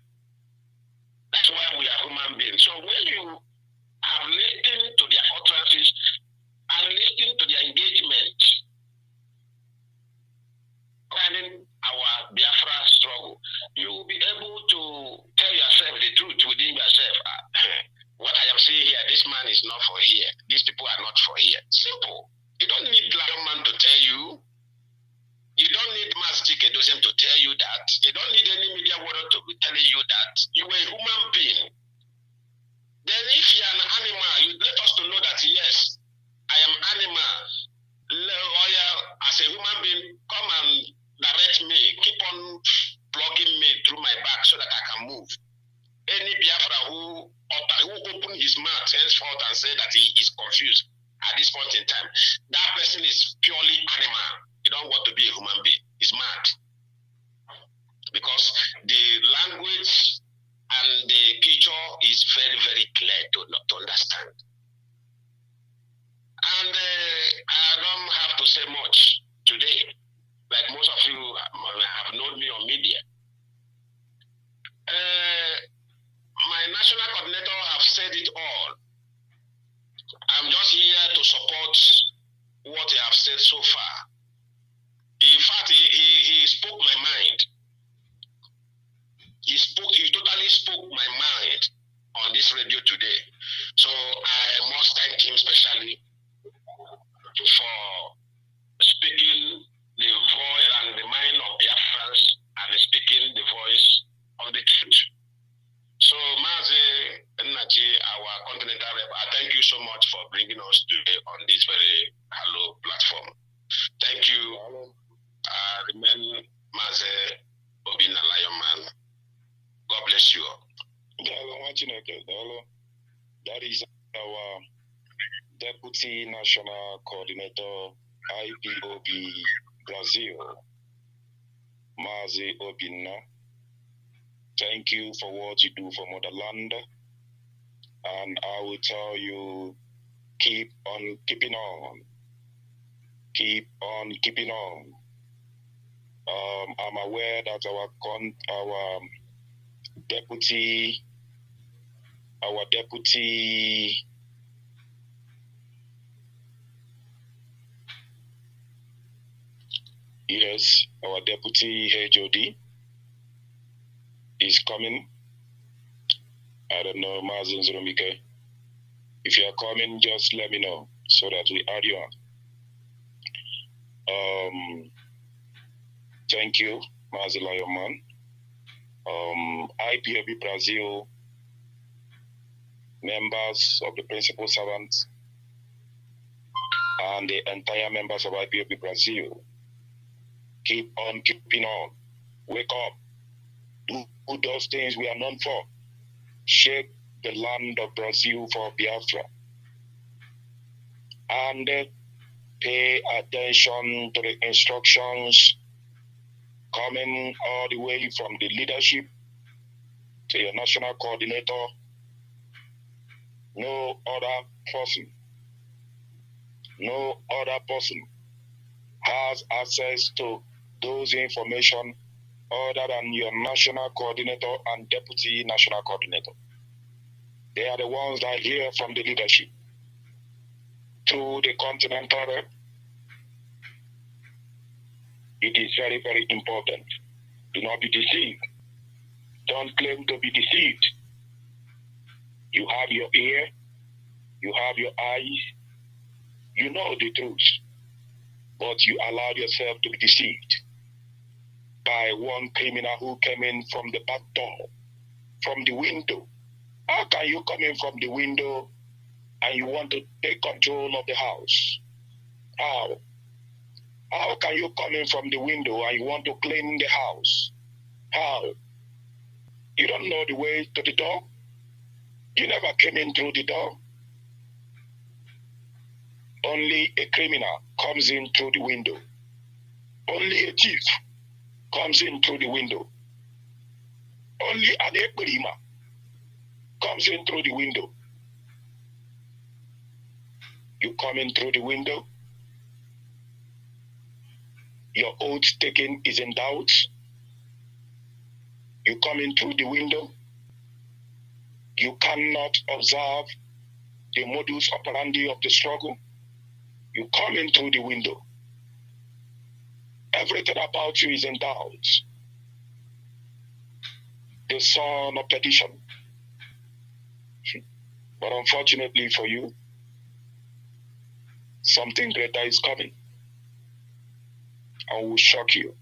Speaker 3: That's why we are human beings. So when you have listened to their utterances and listened to their engagement, planning our Biafra struggle, you will be able to tell yourself the truth within yourself. What I am saying here, this man is not for here. These people are not for here. Simple. You don't need Lion Man to tell you. You don't need Mazi Uchechukwu to tell you that. You don't need any media world to be telling you that. You are a human being. Then if you are an animal, you let us to know that, yes, I am animal. As a human being, come and direct me. Keep on plugging me through my back so that I can move. Any Biafra who open his mouth henceforth and say that he is confused at this point in time, that person is purely animal. You don't want to be a human being. It's mad. Because the language and the picture is very, very clear to understand. And I don't have to say much today. Like most of you have known me on media. My national coordinator have said it all. I'm just here to support what they have said so far. In fact, he spoke my mind. He totally spoke my mind on this radio today. So I must thank him specially for speaking the voice and the mind of Biafrans and speaking the voice of the truth. So Mazi Nnachi, our continental rep, I thank you so much for bringing us today on this very hello platform. Thank you. Remain Mazi Obina Lion Man. God bless you.
Speaker 1: That is our Deputy National Coordinator, IPOB Brazil, Mazi Obina. Thank you for what you do for motherland. And I will tell you, keep on keeping on. Keep on keeping on. I'm aware that our Deputy our deputy our deputy HOD is coming. I don't know, Mazi Uchechukwu. If you are coming, just let me know so that we add you on. Thank you, Mazi Lionman. IPOB Brazil, members of the principal servants, and the entire members of IPOB Brazil, keep on keeping on. Wake up. Do those things we are known for. Shake the land of Brazil for Biafra. And pay attention to the instructions coming all the way from the leadership to your national coordinator. No other person has access to those information other than your national coordinator and deputy national coordinator. They are the ones that hear from the leadership through the continental rep. It is very, very important. Do not be deceived. Don't claim to be deceived. You have your ear, you have your eyes, you know the truth, but you allowed yourself to be deceived by one criminal who came in from the back door, from the window. How can you come in from the window and you want to take control of the house? How? How can you come in from the window and you want to clean the house? How? You don't know the way to the door? You never came in through the door. Only a criminal comes in through the window. Only a thief comes in through the window. Only an equerima comes in through the window. You come in through the window. Your oath taken is in doubt. You come in through the window. You cannot observe the modus operandi of the struggle. You come in through the window. Everything about you is in doubt. The son of perdition. But unfortunately for you, something greater is coming. And will shock you.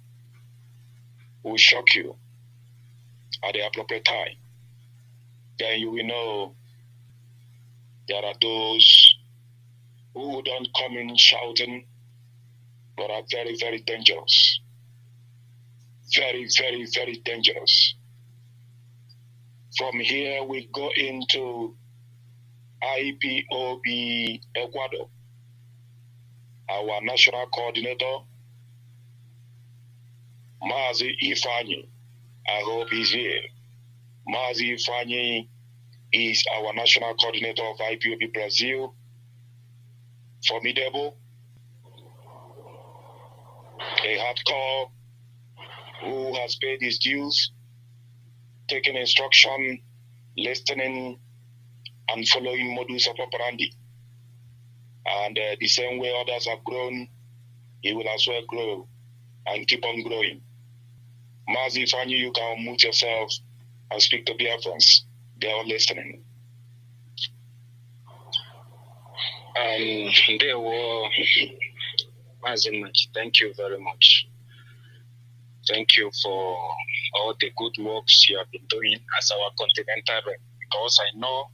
Speaker 1: Will shock you at the appropriate time. Then you will know there are those who don't come in shouting, but are very, very dangerous. Very, very, very dangerous. From here, we go into IPOB Ecuador. Our national coordinator, Mazi Ifani. I hope he's here. Mazi Ifani is our national coordinator of IPOB Brazil. Formidable. A hardcore who has paid his dues, taking instruction, listening, and following modus operandi. And the same way others have grown, he will as well grow and keep on growing. Mazi Ifani, you can unmute yourself and speak to Biafrans. They are listening.
Speaker 4: Mazi Nnachi, thank you very much. Thank you for all the good works you have been doing as our continental rep, because I know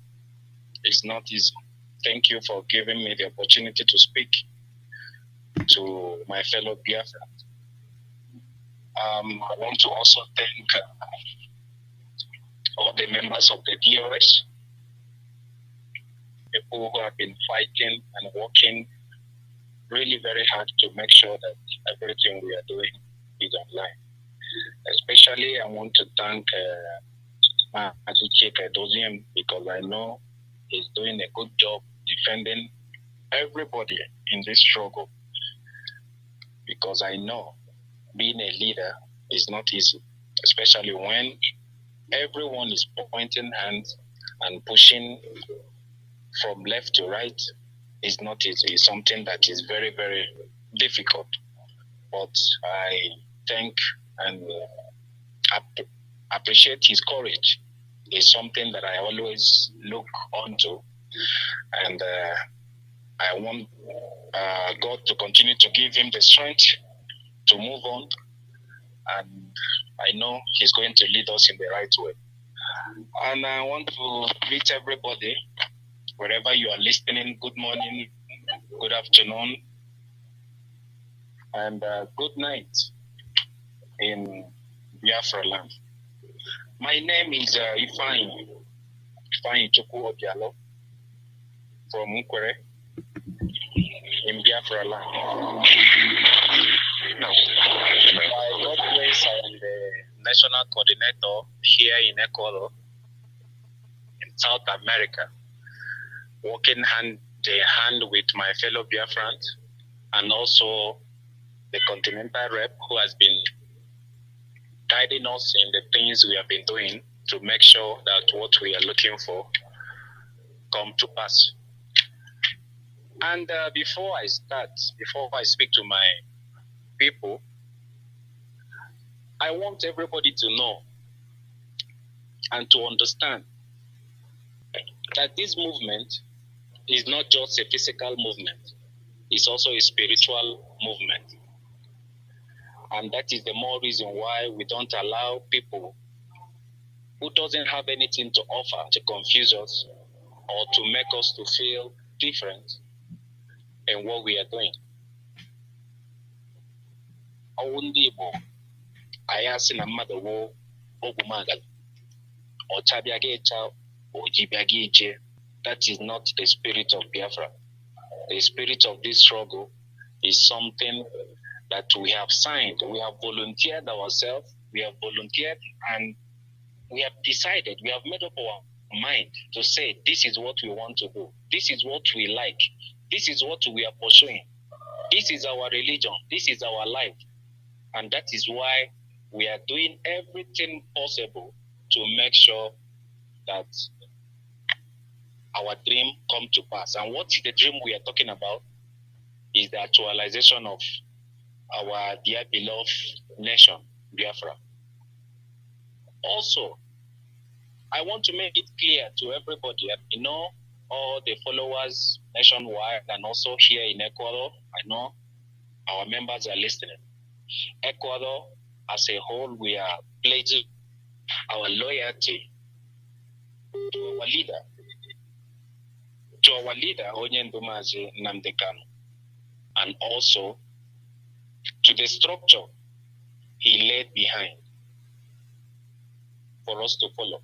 Speaker 4: it's not easy. Thank you for giving me the opportunity to speak to my fellow Biafrans. I want to also thank all the members of the DOS, people who have been fighting and working really very hard to make sure that everything we are doing is online. Especially, I want to thank Mazi Uchechukwu Nnachi, because I know he's doing a good job defending everybody in this struggle. Because I know being a leader is not easy, especially when everyone is pointing hands and pushing from left to right is not easy. It's something that is very, very difficult. But I thank and appreciate his courage. It's something that I always look onto, and I want God to continue to give him the strength to move on, and I know he's going to lead us in the right way. And I want to greet everybody, wherever you are listening. Good morning, good afternoon, and good night in Biafra land. My name is Ifeanyi Uchechukwu Nnachi from Nkwere in Biafra land. Now, by God's grace, I am the national coordinator here in Ecuador, in South America, working hand in hand with my fellow Biafrans and also the continental rep who has been guiding us in the things we have been doing to make sure that what we are looking for come to pass. And before I speak to my people, I want everybody to know and to understand that this movement is not just a physical movement, it's also a spiritual movement. And that is the more reason why we don't allow people who doesn't have anything to offer to confuse us or to make us to feel different in what we are doing. That is not the spirit of Biafra. The spirit of this struggle is something that we have signed. We have volunteered ourselves. We have volunteered and we have decided, we have made up our mind to say, this is what we want to do. This is what we like. This is what we are pursuing. This is our religion. This is our life. And that is why we are doing everything possible to make sure that our dream come to pass. And what is the dream we are talking about is the actualization of our dear beloved nation, Biafra. Also, I want to make it clear to everybody, I know all the followers nationwide and also here in Ecuador, I know our members are listening. Ecuador as a whole, we are pledging our loyalty to our leader, Mazi Nnamdi Kanu, and also to the structure he laid behind for us to follow.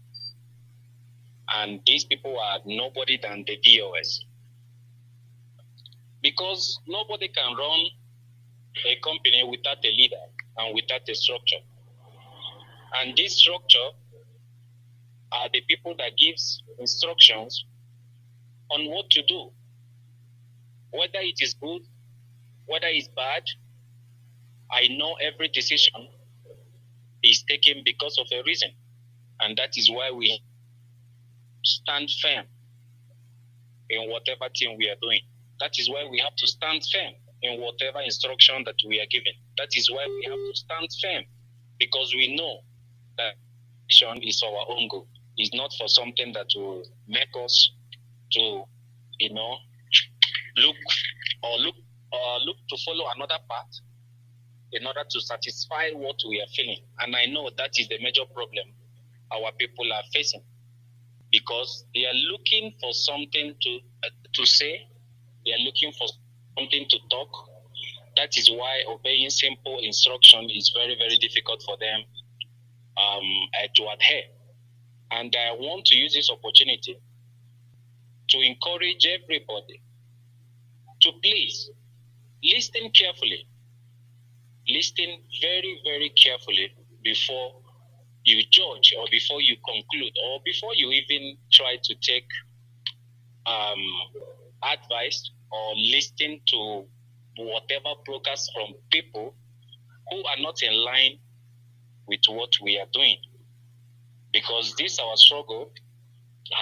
Speaker 4: And these people are nobody than the DOS. Because nobody can run a company without a leader and without a structure. And this structure are the people that gives instructions on what to do. Whether it is good, whether it's bad, I know every decision is taken because of a reason. And that is why we stand firm in whatever thing we are doing. That is why we have to stand firm in whatever instruction that we are given. That is why we have to stand firm, because we know that mission is our own goal. It's not for something that will make us to, look to follow another path in order to satisfy what we are feeling. And I know that is the major problem our people are facing, because they are looking for something to say, they are looking for something to talk. That is why obeying simple instruction is very, very difficult for them to adhere. And I want to use this opportunity to encourage everybody to please listen carefully. Listen very, very carefully before you judge, or before you conclude, or before you even try to take advice or listen to whatever broadcast from people who are not in line with what we are doing. Because this our struggle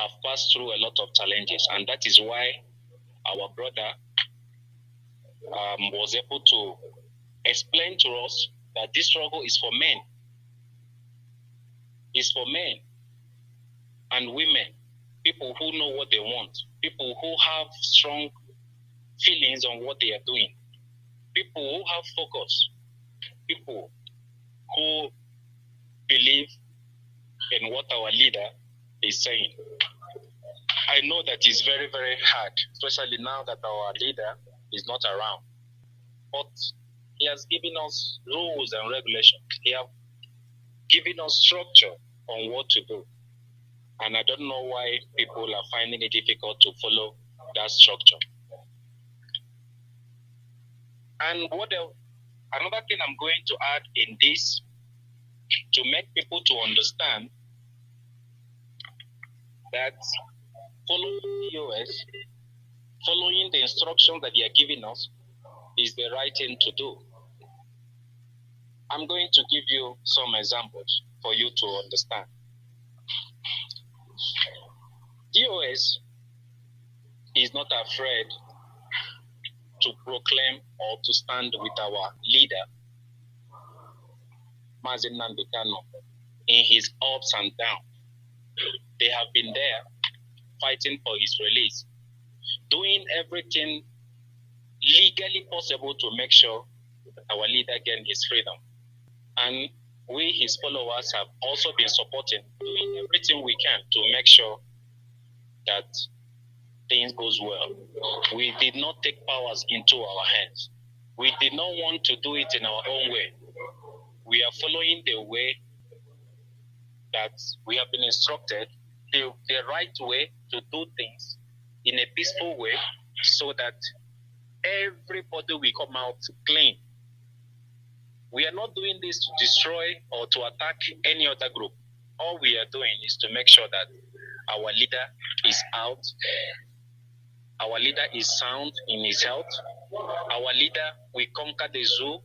Speaker 4: have passed through a lot of challenges, and that is why our brother was able to explain to us that this struggle is for men. It's for men and women, people who know what they want, people who have strong feelings on what they are doing, people who have focus, people who believe in what our leader is saying. I know that it's very, very hard, especially now that our leader is not around. But he has given us rules and regulations. He has given us structure on what to do. And I don't know why people are finding it difficult to follow that structure. And what else? Another thing I'm going to add in this to make people to understand that following the US, following the instructions that they are giving us is the right thing to do. I'm going to give you some examples for you to understand. DOS is not afraid to proclaim or to stand with our leader, Mazi Kanu, in his ups and downs. They have been there fighting for his release, doing everything legally possible to make sure that our leader gains his freedom. And we, his followers, have also been supporting, doing everything we can to make sure that things goes well. We did not take powers into our hands. We did not want to do it in our own way. We are following the way that we have been instructed, the right way to do things in a peaceful way so that everybody will come out clean. We are not doing this to destroy or to attack any other group. All we are doing is to make sure that our leader is out, our leader is sound in his health, our leader will conquer the zoo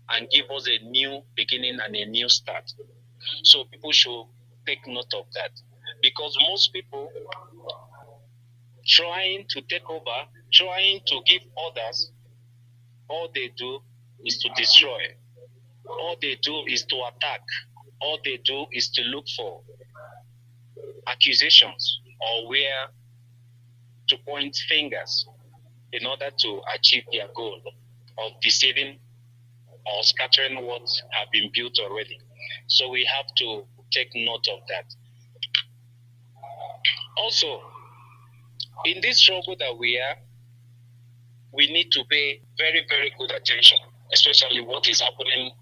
Speaker 4: and give us a new beginning and a new start. So people should take note of that, because most people trying to take over, trying to give others, all they do is to destroy. All they do is to attack. All they do is to look for accusations or where to point fingers in order to achieve their goal of deceiving or scattering what have been built already. So we have to take note of that. Also, in this struggle that we are, we need to pay very, very good attention, especially what is happening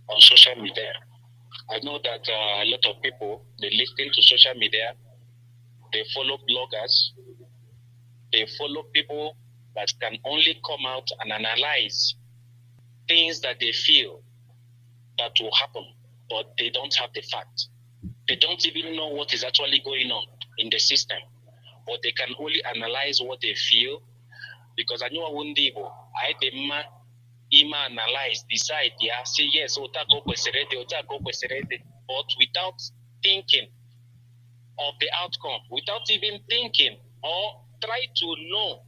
Speaker 4: on social media. I know that a lot of people, they listen to social media, they follow bloggers, they follow people that can only come out and analyze things that they feel that will happen, but they don't have the fact. They don't even know what is actually going on in the system, but they can only analyze what they feel, because I know I wouldn't able. I demand analyze, decide, say yes, but without thinking of the outcome, without even thinking or try to know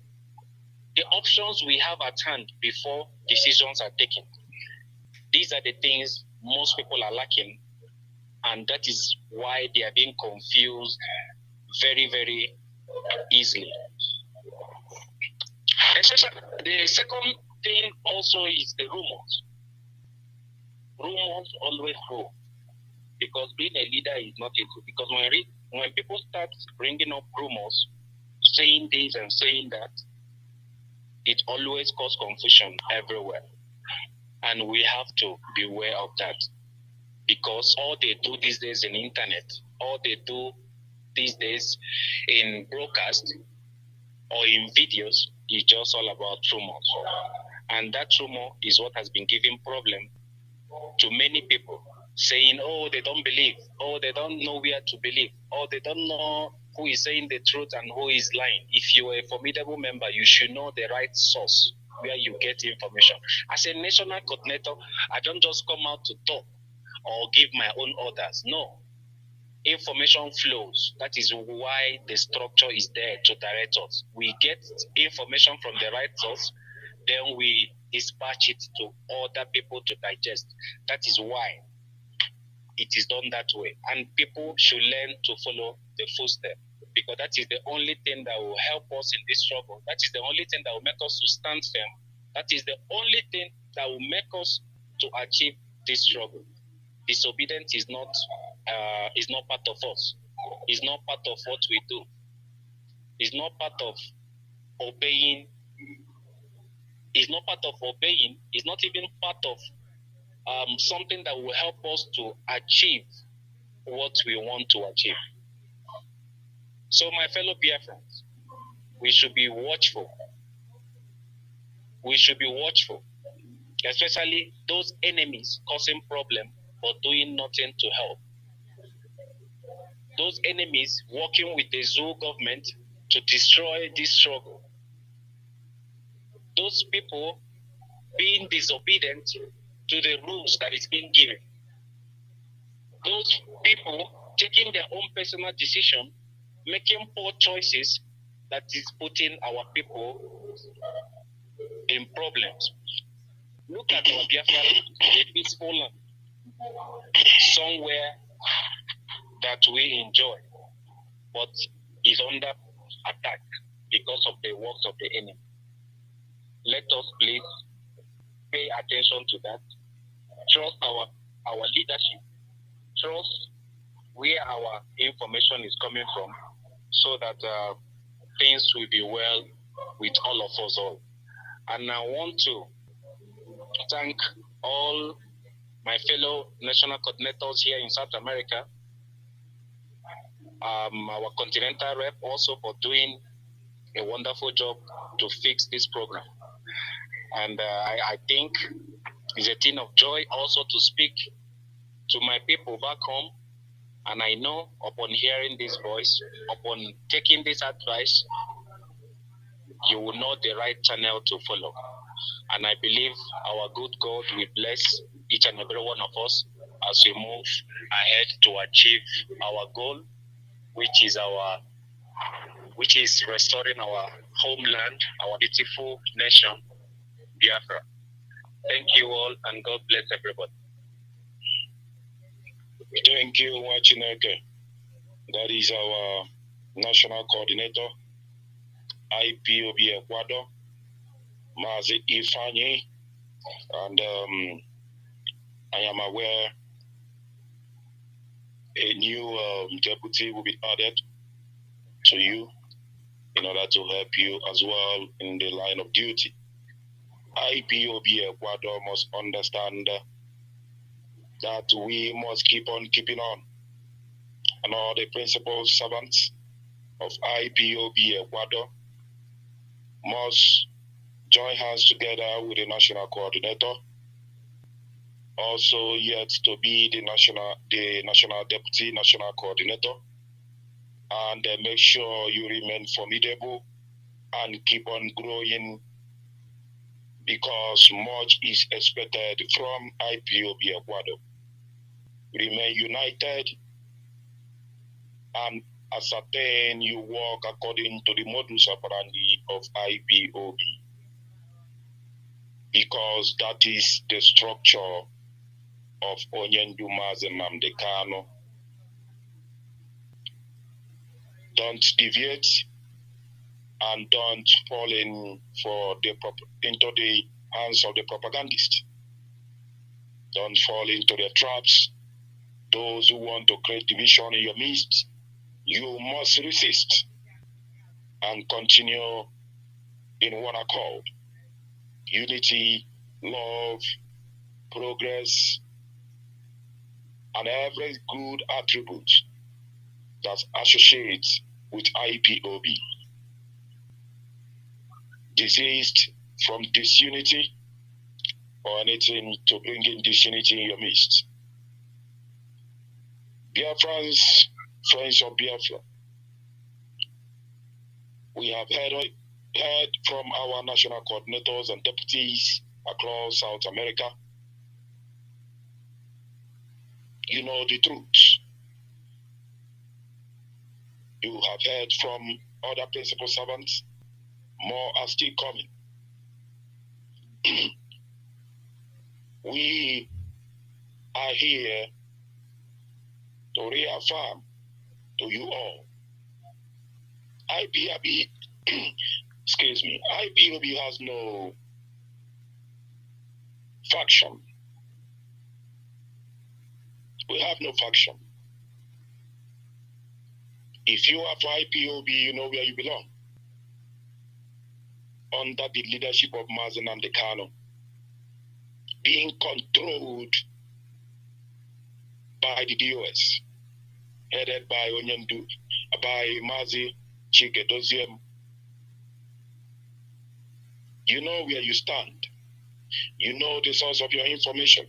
Speaker 4: the options we have at hand before decisions are taken. These are the things most people are lacking, and that is why they are being confused very, very easily. The second thing also is the rumors. Rumors always go, because being a leader is not easy. Because when people start bringing up rumors, saying this and saying that, it always causes confusion everywhere. And we have to be aware of that, because all they do these days in internet, all they do these days in broadcast or in videos is just all about rumors. And that rumor is what has been giving problem to many people, saying, oh, they don't believe, oh, they don't know where to believe, oh, they don't know who is saying the truth and who is lying. If you are a formidable member, you should know the right source where you get information. As a national coordinator, I don't just come out to talk or give my own orders. No. information flows. That is why the structure is there to direct us. We get information from the right source, then we dispatch it to other people to digest. That is why it is done that way. And people should learn to follow the footsteps, because that is the only thing that will help us in this struggle. That is the only thing that will make us to stand firm. That is the only thing that will make us to achieve this struggle. Disobedience is not part of us. It's not part of what we do. It's not part of obeying. It's not part of obeying. It's not even part of something that will help us to achieve what we want to achieve. So, my fellow Biafrans, we should be watchful. We should be watchful, especially those enemies causing problem but doing nothing to help. Those enemies working with the zoo government to destroy this struggle. Those people being disobedient to the rules that is being given. Those people taking their own personal decision, making poor choices that is putting our people in problems. Look at our Biafra, a peaceful land, somewhere that we enjoy, but is under attack because of the works of the enemy. Let us please pay attention to that. Trust our leadership. Trust where our information is coming from, so that things will be well with all of us all. And I want to thank all my fellow national coordinators here in South America, our continental rep also for doing a wonderful job to fix this program. And I think it's a thing of joy also to speak to my people back home. And I know upon hearing this voice, upon taking this advice, you will know the right channel to follow. And I believe our good God will bless each and every one of us as we move ahead to achieve our goal, which is restoring our homeland, our beautiful nation, Biafra. Thank you all, and God bless everybody.
Speaker 1: Thank you, Wachineke. That is our national coordinator, IPOB Ecuador, Mazi Ifanye, and I am aware a new deputy will be added to you in order to help you as well in the line of duty. IPOB Ecuador must understand that we must keep on keeping on. And all the principal servants of IPOB Ecuador must join hands together with the national coordinator, also yet to be the national deputy national coordinator, and make sure you remain formidable and keep on growing, because much is expected from IPOB Ecuador. Remain united and ascertain you work according to the modus operandi of IPOB, because that is the structure of Onyendu Mazi Nnamdi Kanu. Don't deviate and don't fall into the hands of the propagandists. Don't fall into their traps. Those who want to create division in your midst, you must resist and continue in one accord. Unity, love, progress, and every good attribute that associates with IPOB. Desist from disunity or anything to bring in disunity in your midst. Biafrans, friends of Biafra, we have heard from our national coordinators and deputies across South America. You know the truth. You have heard from other principal servants. More are still coming. We are here to reaffirm to you all. IPOB, excuse me, IPOB has no faction. We have no faction. If you are for IPOB, you know where you belong. Under the leadership of Mazi Kanu, being controlled by the DOS, headed by Mazi Uchechukwu. You know where you stand. You know the source of your information.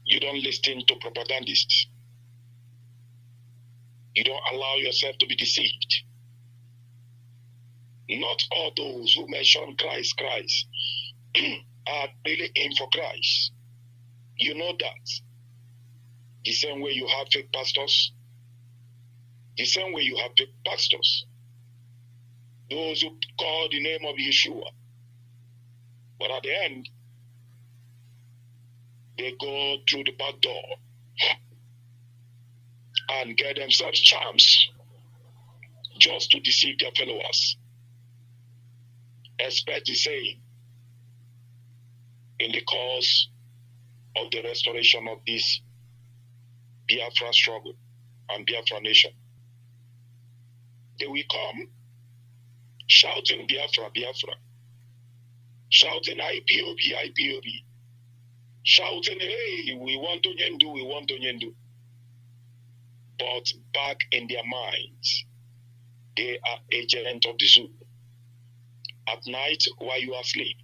Speaker 1: You don't listen to propagandists. You don't allow yourself to be deceived. Not all those who mention Christ are really in for Christ. You know that. The same way you have fake pastors, the same way you have fake pastors, those who call the name of Yeshua, but at the end, they go through the back door and get themselves charms just to deceive their followers. Expect the same in the cause of the restoration of this Biafra struggle and Biafra nation. They will come shouting Biafra, Biafra, shouting IPOB, IPOB, shouting, hey, we want Onyendu, we want Onyendu. But back in their minds, they are agents of the zoo. At night, while you are asleep,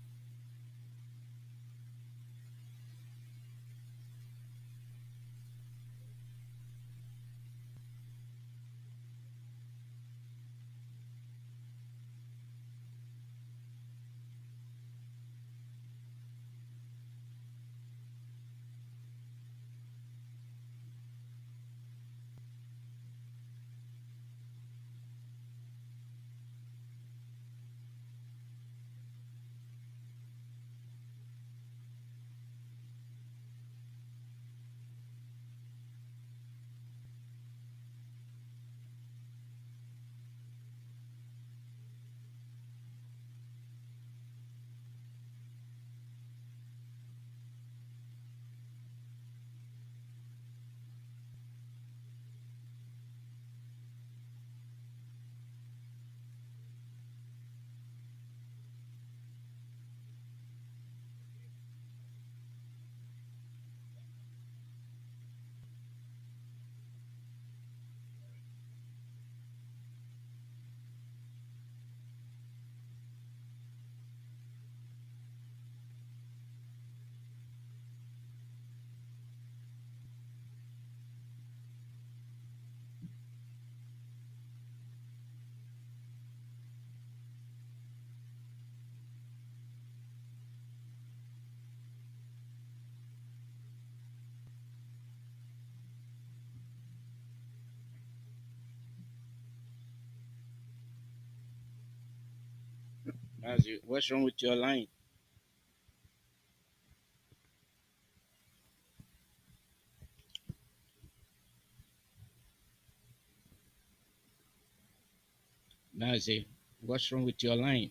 Speaker 5: Mazi, what's wrong with your line? Mazi, what's wrong with your line?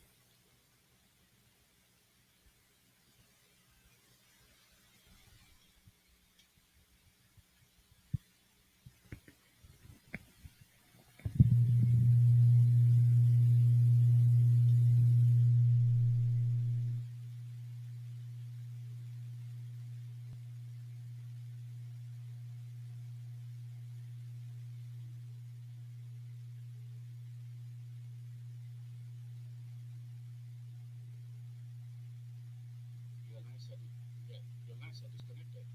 Speaker 5: Your lines are disconnected.